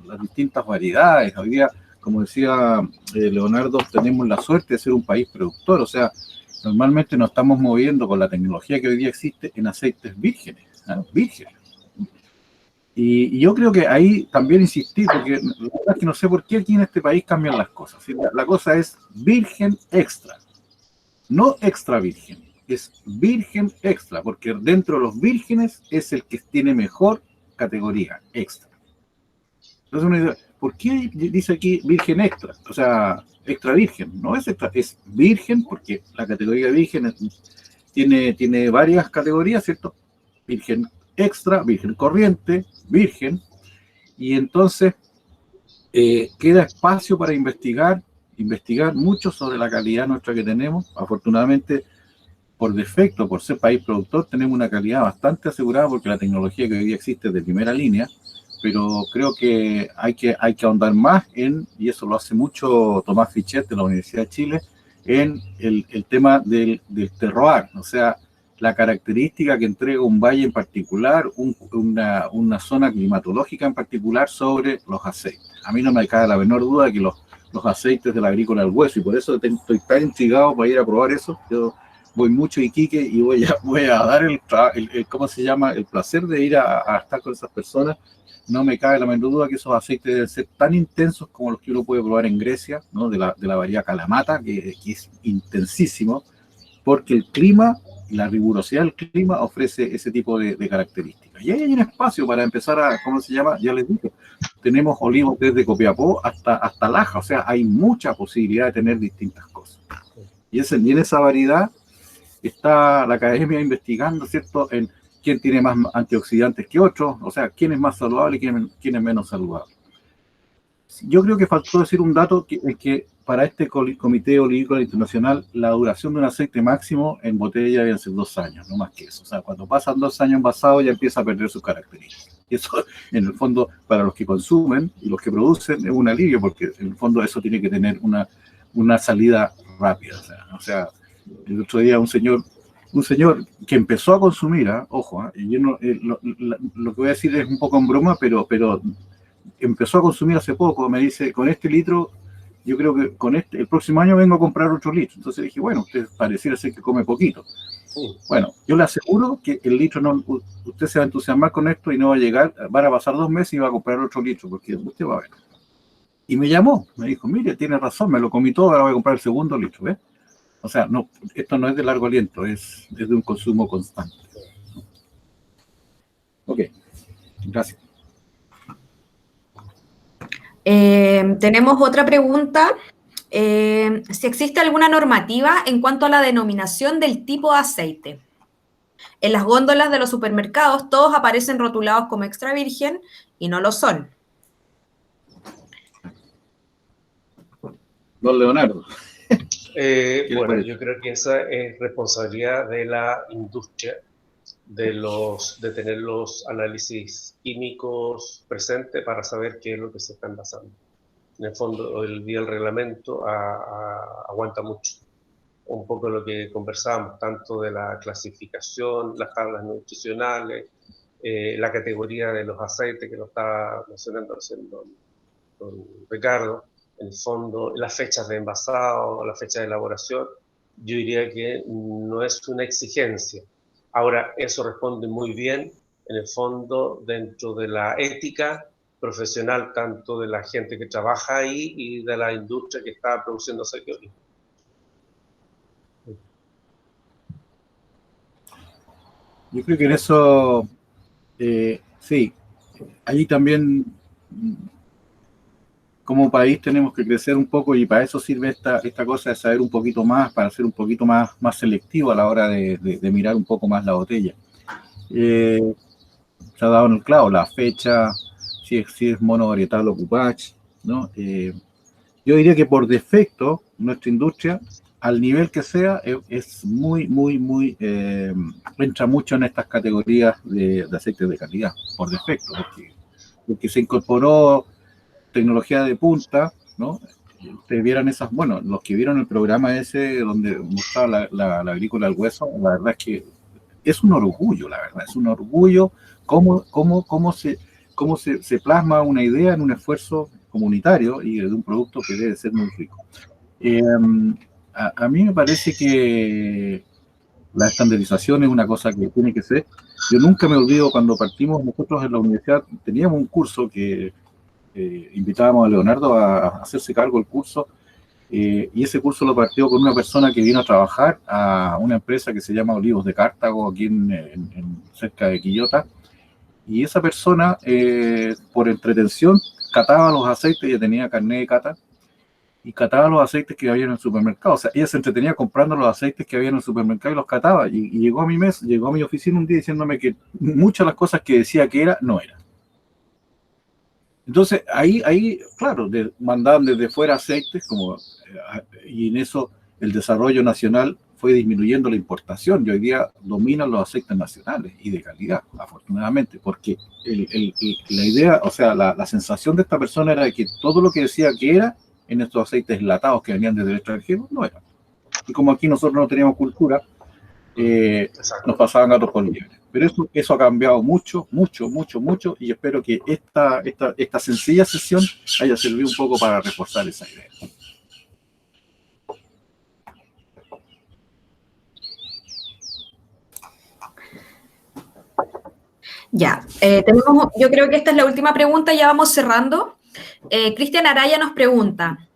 S1: las distintas variedades. Hoy día, como decía Leonardo, tenemos la suerte de ser un país productor, o sea, normalmente nos estamos moviendo con la tecnología que hoy día existe en aceites vírgenes, ¿no? Vírgenes. Y yo creo que ahí también insistí, porque la verdad es que no sé por qué aquí en este país cambian las cosas. La cosa es virgen extra, no extra virgen, es virgen extra, porque dentro de los vírgenes es el que tiene mejor categoría, extra. Entonces uno dice, ¿por qué dice aquí virgen extra? O sea, extra virgen, no es extra, es virgen, porque la categoría virgen tiene varias categorías, ¿cierto? Virgen extra, virgen corriente, virgen, y entonces queda espacio para investigar mucho sobre la calidad nuestra que tenemos. Afortunadamente, por defecto, por ser país productor, tenemos una calidad bastante asegurada porque la tecnología que hoy día existe es de primera línea, pero creo que hay que ahondar más y eso lo hace mucho Tomás Fichet de la Universidad de Chile, en el tema del terroir, o sea, la característica que entrega un valle en particular, una zona climatológica en particular sobre los aceites. A mí no me cabe la menor duda de que los aceites del agrícola al hueso, y por eso estoy tan intrigado para ir a probar eso. Yo voy mucho a Iquique y voy a dar ¿cómo se llama?, el placer de ir a estar con esas personas. No me cabe la menor duda que esos aceites deben ser tan intensos como los que uno puede probar en Grecia, ¿no?, de la variedad Kalamata, que es intensísimo, porque el clima y la rigurosidad del clima ofrece ese tipo de características. Y ahí hay un espacio para empezar a, ¿cómo se llama?, ya les digo, tenemos olivos desde Copiapó hasta Laja, o sea, hay mucha posibilidad de tener distintas cosas. Y en esa variedad está la academia investigando, ¿cierto?, en quién tiene más antioxidantes que otros, o sea, quién es más saludable y quién es menos saludable. Yo creo que faltó decir un dato, que para este Comité Olivícola Internacional, la duración de un aceite máximo en botella deben ser 2 años, no más que eso. O sea, cuando pasan 2 años envasado ya empieza a perder sus características. Y eso, en el fondo, para los que consumen y los que producen, es un alivio, porque en el fondo eso tiene que tener una salida rápida. O sea, el otro día un señor que empezó a consumir, ojo, y yo no, lo que voy a decir es un poco en broma, pero empezó a consumir hace poco, me dice, con este litro, yo creo que el próximo año vengo a comprar otro litro. Entonces dije, bueno, usted pareciera ser que come poquito. Bueno, yo le aseguro que el litro usted se va a entusiasmar con esto y no va a llegar, van a pasar 2 meses y va a comprar otro litro, porque usted va a ver. Y me llamó, me dijo, mire, tiene razón, me lo comí todo, ahora voy a comprar el segundo litro, ¿ves? O sea, no, esto no es de largo aliento, es de un consumo constante. Ok, gracias.
S3: Tenemos otra pregunta. Si existe alguna normativa en cuanto a la denominación del tipo de aceite. En las góndolas de los supermercados todos aparecen rotulados como extra virgen y no lo son.
S1: Don Leonardo.
S2: Bueno, yo creo que esa es responsabilidad de la industria, de tener los análisis químicos presentes para saber qué es lo que se está envasando. En el fondo, el reglamento aguanta mucho. Un poco lo que conversábamos, tanto de la clasificación, las tablas nutricionales, la categoría de los aceites que lo estaba mencionando recién don Ricardo, en el fondo, las fechas de envasado, las fechas de elaboración, yo diría que no es una exigencia. Ahora, eso responde muy bien, en el fondo, dentro de la ética profesional, tanto de la gente que trabaja ahí y de la industria que está produciendo aceite de oliva.
S1: Yo creo que en eso, sí, allí también como país tenemos que crecer un poco y para eso sirve esta cosa de saber un poquito más, para ser un poquito más selectivo a la hora de mirar un poco más la botella. Se ha dado en el clavo la fecha, si es monovarietal o cupach, ¿no? Yo diría que por defecto nuestra industria, al nivel que sea, es entra mucho en estas categorías de aceites de calidad, por defecto, porque se incorporó tecnología de punta, ¿no? Ustedes vieran esas, bueno, los que vieron el programa ese donde mostraba la agrícola al hueso, la verdad es que es un orgullo, la verdad, es un orgullo cómo se plasma una idea en un esfuerzo comunitario y de un producto que debe ser muy rico. A mí me parece que la estandarización es una cosa que tiene que ser. Yo nunca me olvido cuando partimos nosotros en la universidad, teníamos un curso que invitábamos a Leonardo a hacerse cargo del curso, y ese curso lo partió con una persona que vino a trabajar a una empresa que se llama Olivos de Cartago, aquí cerca de Quillota, y esa persona, por entretención, cataba los aceites, ella tenía carnet de cata, y cataba los aceites que había en el supermercado. O sea, ella se entretenía comprando los aceites que había en el supermercado y los cataba, y llegó a mi mesa, llegó a mi oficina un día diciéndome que muchas de las cosas que decía que era, no era. Entonces, ahí claro, mandaban desde fuera aceites, y en eso el desarrollo nacional fue disminuyendo la importación, y hoy día dominan los aceites nacionales y de calidad, afortunadamente, porque la idea, o sea, la sensación de esta persona era de que todo lo que decía que era en estos aceites enlatados que venían desde el extranjero, no era. Y como aquí nosotros no teníamos cultura, nos pasaban gatos por liebre. Pero eso ha cambiado mucho, y espero que esta sencilla sesión haya servido un poco para reforzar esa idea.
S3: Ya, yo creo que esta es la última pregunta, ya vamos cerrando. Cristian Araya nos pregunta,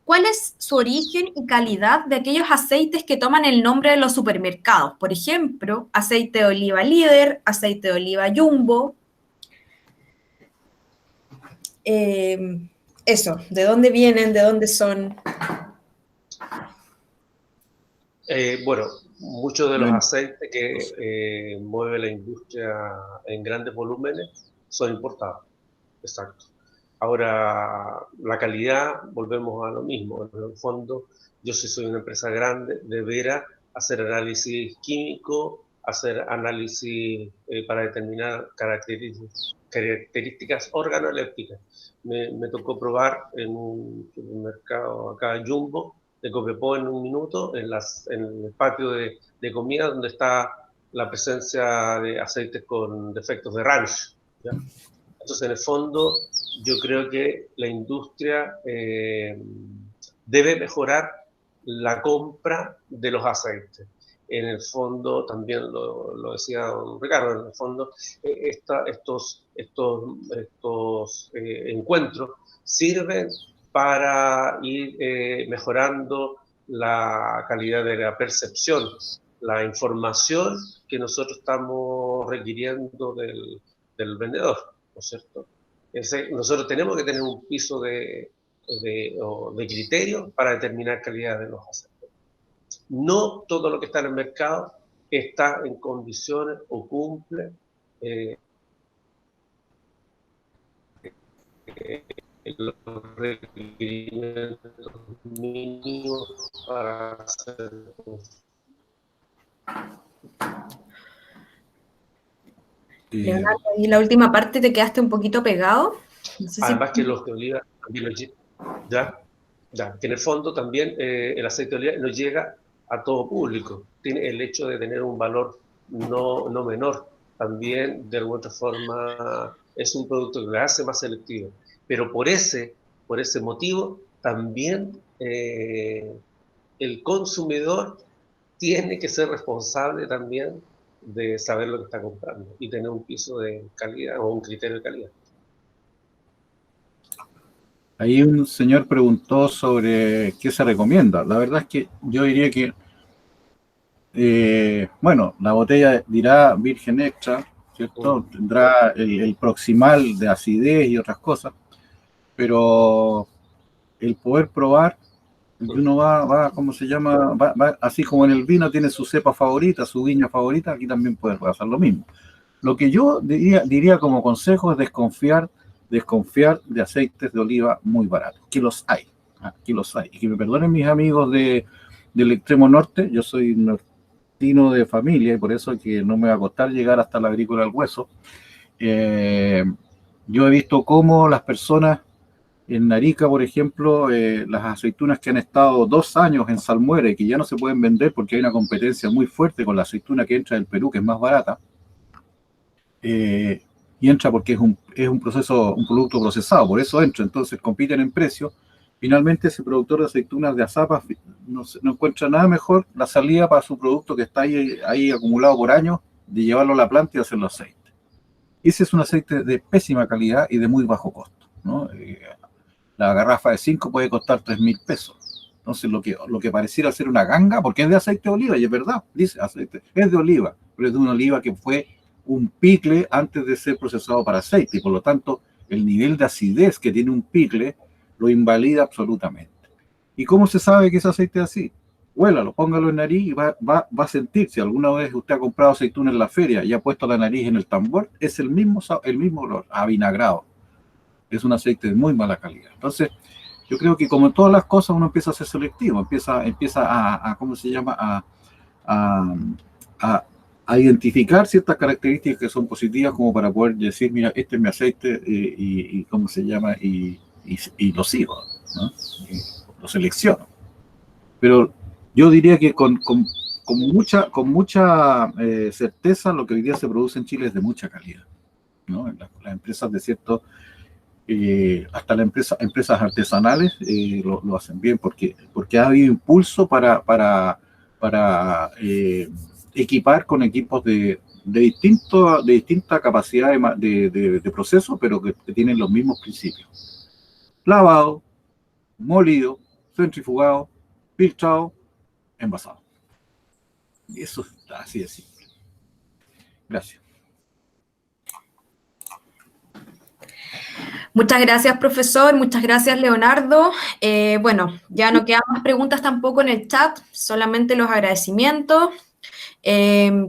S3: ¿cuál es su origen y calidad de aquellos aceites que toman el nombre de los supermercados? Por ejemplo, aceite de oliva líder, aceite de oliva jumbo. Eso, ¿de dónde vienen? ¿De dónde son?
S2: Bueno, muchos de los aceites que mueve la industria en grandes volúmenes son importados. Exacto. Ahora, la calidad, volvemos a lo mismo. En el fondo, yo si soy una empresa grande, deberá hacer análisis químico, hacer análisis para determinar características organolépticas. Me tocó probar en un supermercado acá, Jumbo, de Copiapó en un minuto, en el patio de comida, donde está la presencia de aceites con defectos de ranch, ¿ya? Entonces, en el fondo, yo creo que la industria debe mejorar la compra de los aceites. En el fondo, también lo decía don Ricardo, en el fondo, estos encuentros sirven para ir mejorando la calidad de la percepción, la información que nosotros estamos requiriendo del vendedor, ¿no es cierto? Nosotros tenemos que tener un piso de criterio para determinar calidad de los aceites. No todo lo que está en el mercado está en condiciones o cumple los requerimientos mínimos para hacer.
S3: Leonardo, y la última parte te quedaste un poquito pegado. No sé
S2: Además que los de oliva también que en el fondo también el aceite de oliva no llega a todo público. Tiene el hecho de tener un valor no menor. también de alguna otra forma es un producto que le hace más selectivo. Pero por ese motivo también el consumidor tiene que ser responsable también de saber lo que está comprando y tener un piso de calidad o un criterio de calidad.
S1: Ahí un señor preguntó sobre qué se recomienda. La verdad es que yo diría que, bueno, la botella dirá virgen extra, ¿cierto? Tendrá el proximal de acidez y otras cosas, pero el poder probar, y uno va, ¿cómo se llama? Así como en el vino tiene su cepa favorita, su viña favorita, aquí también puede pasar lo mismo. Lo que yo diría como consejo es desconfiar de aceites de oliva muy baratos, que los hay, aquí los hay. Y que me perdonen mis amigos del extremo norte, yo soy nortino de familia y por eso es que no me va a costar llegar hasta la agrícola del hueso. Yo he visto cómo las personas en Narica, por ejemplo, las aceitunas que han estado 2 años en salmuera y que ya no se pueden vender porque hay una competencia muy fuerte con la aceituna que entra del Perú, que es más barata, y entra porque es un proceso, un producto procesado, por eso entra, entonces compiten en precio. Finalmente ese productor de aceitunas de Azapa no encuentra nada mejor la salida para su producto que está ahí acumulado por años, de llevarlo a la planta y hacerlo aceite. Ese es un aceite de pésima calidad y de muy bajo costo, ¿no? La garrafa de 5 puede costar 3.000 pesos. Entonces lo que pareciera ser una ganga, porque es de aceite de oliva, y es verdad, dice aceite, es de oliva, pero es de una oliva que fue un picle antes de ser procesado para aceite, y por lo tanto el nivel de acidez que tiene un picle lo invalida absolutamente. ¿Y cómo se sabe que ese aceite es así? Huélalo, póngalo en nariz y va a sentir. Si alguna vez usted ha comprado aceituna en la feria y ha puesto la nariz en el tambor, es el mismo olor, avinagrado. Es un aceite de muy mala calidad. Entonces, yo creo que como en todas las cosas uno empieza a ser selectivo, empieza a ¿cómo se llama? A identificar ciertas características que son positivas como para poder decir, mira, este es mi aceite y ¿cómo se llama? Y lo sigo, ¿no? Y lo selecciono. Pero yo diría que con mucha certeza lo que hoy día se produce en Chile es de mucha calidad, ¿no? Las empresas de cierto, hasta las empresas artesanales lo hacen bien porque ha habido impulso para equipar con equipos de distinta capacidad de proceso, pero que tienen los mismos principios. Lavado, molido, centrifugado, filtrado, envasado. Y eso es así de simple. Gracias.
S3: Muchas gracias, profesor. Muchas gracias, Leonardo. Bueno, ya no quedan más preguntas tampoco en el chat, solamente los agradecimientos.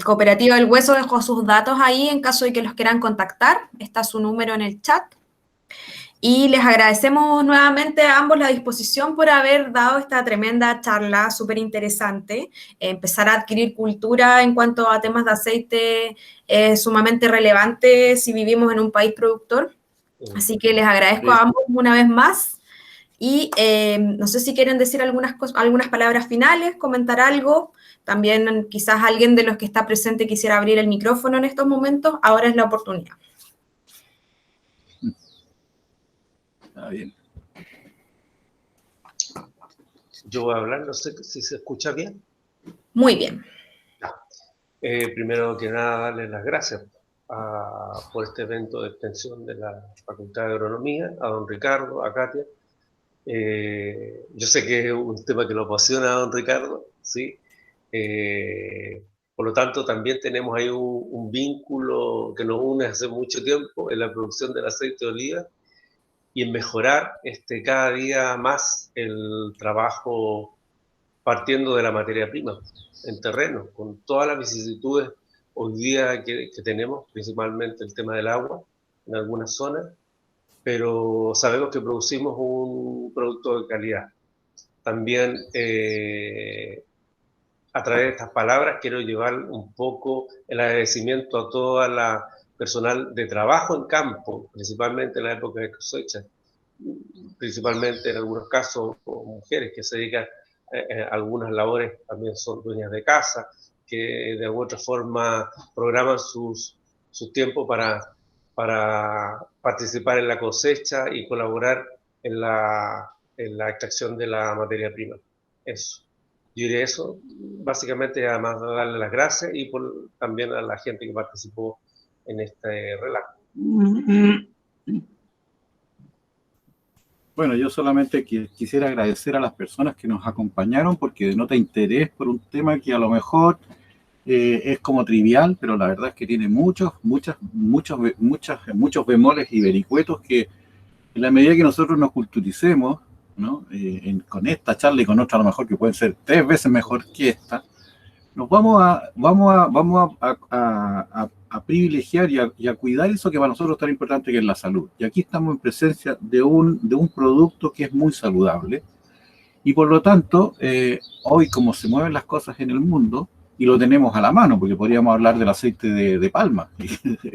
S3: Cooperativa del Hueso dejó sus datos ahí en caso de que los quieran contactar. Está su número en el chat. Y les agradecemos nuevamente a ambos la disposición por haber dado esta tremenda charla súper interesante. Empezar a adquirir cultura en cuanto a temas de aceite es sumamente relevante si vivimos en un país productor. Así que les agradezco a ambos una vez más. Y no sé si quieren decir algunas palabras finales, comentar algo. También quizás alguien de los que está presente quisiera abrir el micrófono en estos momentos. Ahora es la oportunidad.
S1: Está bien.
S2: Yo voy a hablar, no sé si se escucha bien.
S3: Muy bien.
S2: Primero que nada, darles las gracias por este evento de extensión de la Facultad de Agronomía, a don Ricardo, a Katia. Yo sé que es un tema que lo apasiona a don Ricardo, ¿sí? Por lo tanto, también tenemos ahí un vínculo que nos une hace mucho tiempo en la producción del aceite de oliva y en mejorar cada día más el trabajo partiendo de la materia prima en terreno, con todas las vicisitudes hoy día que tenemos, principalmente el tema del agua en algunas zonas, pero sabemos que producimos un producto de calidad. También a través de estas palabras quiero llevar un poco el agradecimiento a toda la personal de trabajo en campo, principalmente en la época de cosecha, principalmente en algunos casos mujeres que se dedican a algunas labores, también son dueñas de casa, que de alguna otra forma programan sus su tiempo para participar en la cosecha y colaborar en la extracción de la materia prima. Eso. Yo diré eso, básicamente, además de darle las gracias y también a la gente que participó en este relato.
S1: Bueno, yo solamente quisiera agradecer a las personas que nos acompañaron porque denota interés por un tema que a lo mejor es como trivial, pero la verdad es que tiene muchos bemoles y vericuetos que en la medida que nosotros nos culturicemos, ¿no? Con esta charla y con otra a lo mejor que pueden ser 3 veces mejor que esta, nos vamos a privilegiar y a cuidar eso que para nosotros es tan importante, que es la salud. Y aquí estamos en presencia de un producto que es muy saludable y por lo tanto, hoy como se mueven las cosas en el mundo, y lo tenemos a la mano, porque podríamos hablar del aceite de palma, y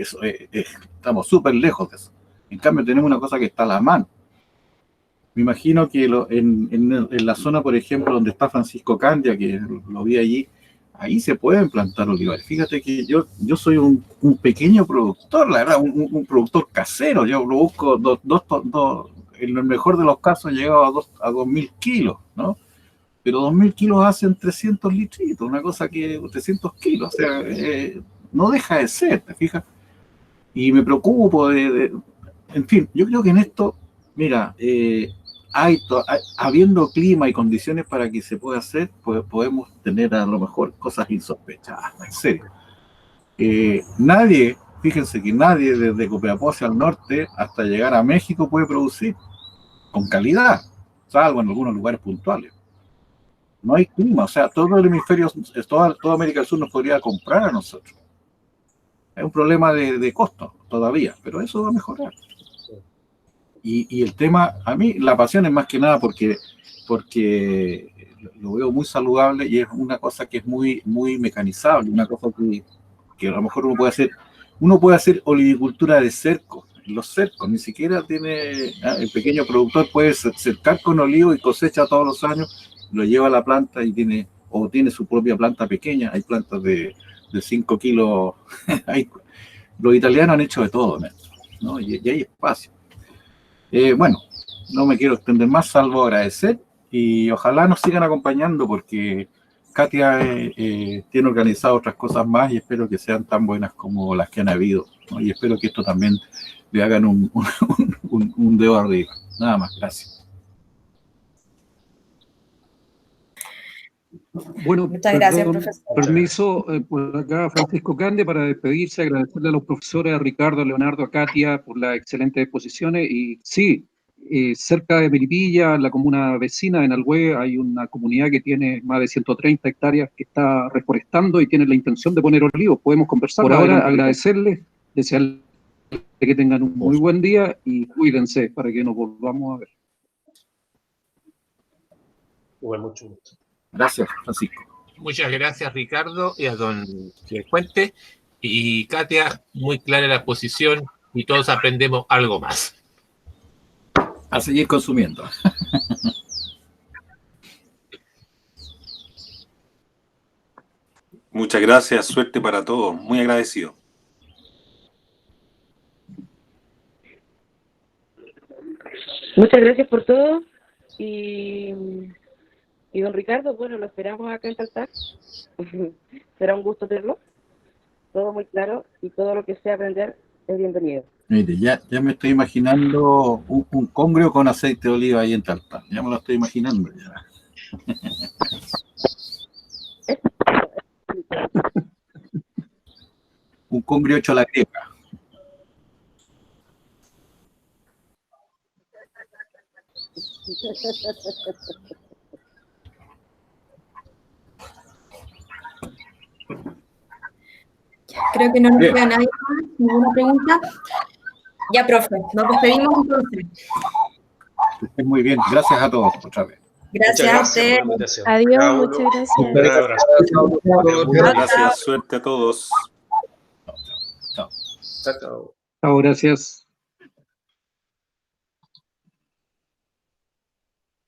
S1: eso estamos súper lejos de eso. En cambio tenemos una cosa que está a la mano. Me imagino que en la zona, por ejemplo, donde está Francisco Candia, que lo vi allí, ahí se pueden plantar olivares. Fíjate que yo soy un pequeño productor, la verdad, un productor casero. Yo lo busco en el mejor de los casos he llegado a 2.000 kilos, ¿no? Pero 2.000 kilos hacen 300 litritos, una cosa que 300 kilos, o sea, no deja de ser, ¿te fijas? Y me preocupo en fin, yo creo que en esto, mira, habiendo clima y condiciones para que se pueda hacer, pues podemos tener a lo mejor cosas insospechadas, en serio. Fíjense que nadie desde Copiapó hacia el norte hasta llegar a México puede producir con calidad, salvo en algunos lugares puntuales. No hay clima, o sea, todo el hemisferio, toda América del Sur nos podría comprar a nosotros. Es un problema de costo todavía, pero eso va a mejorar. Y el tema, a mí la pasión es más que nada porque lo veo muy saludable y es una cosa que es muy mecanizable, una cosa que a lo mejor uno puede hacer olivicultura de cerco. Los cercos, ni siquiera el pequeño productor puede cercar con olivo y cosecha todos los años, lo lleva a la planta y tiene su propia planta pequeña. Hay plantas de 5 kilos. Los italianos han hecho de todo, ¿no? Y hay espacio. Bueno, no me quiero extender más, salvo agradecer y ojalá nos sigan acompañando porque Katia tiene organizado otras cosas más y espero que sean tan buenas como las que han habido, ¿no? Y espero que esto también le hagan un dedo arriba. Nada más, gracias.
S4: Bueno,
S3: muchas gracias, profesor.
S4: Permiso por acá, Francisco Cande, para despedirse, agradecerle a los profesores, a Ricardo, a Leonardo, a Katia, por las excelentes exposiciones. Y sí, cerca de Melipilla, la comuna vecina, en Alhué, hay una comunidad que tiene más de 130 hectáreas que está reforestando y tiene la intención de poner olivos. Podemos conversar. Por ahora, agradecerles, desearles que tengan un muy buen día y cuídense para que nos volvamos a ver.
S2: Igual, mucho gusto.
S1: Gracias, Francisco.
S5: Muchas gracias, Ricardo, y a don Fuente. Y Katia, muy clara la posición y todos aprendemos algo más.
S1: A seguir consumiendo.
S6: Muchas gracias, suerte para todos, muy agradecido.
S7: Muchas gracias por todo y don Ricardo, bueno, lo esperamos acá en Taltal. Será un gusto tenerlo. Todo muy claro y todo lo que sea aprender es bienvenido.
S1: Mire, ya me estoy imaginando un congrio con aceite de oliva ahí en Taltal. Ya me lo estoy imaginando ya. Un congrio hecho a la griega.
S3: Creo que no nos queda nadie más, ninguna pregunta. Ya, profe, nos despedimos entonces.
S1: Que estén muy bien. Gracias a todos otra vez.
S3: Gracias a usted.
S8: Adiós, muchas gracias.
S2: Un abrazo.
S6: Gracias, suerte a todos.
S1: Chao.
S2: Chao, chao.
S4: Chao, gracias.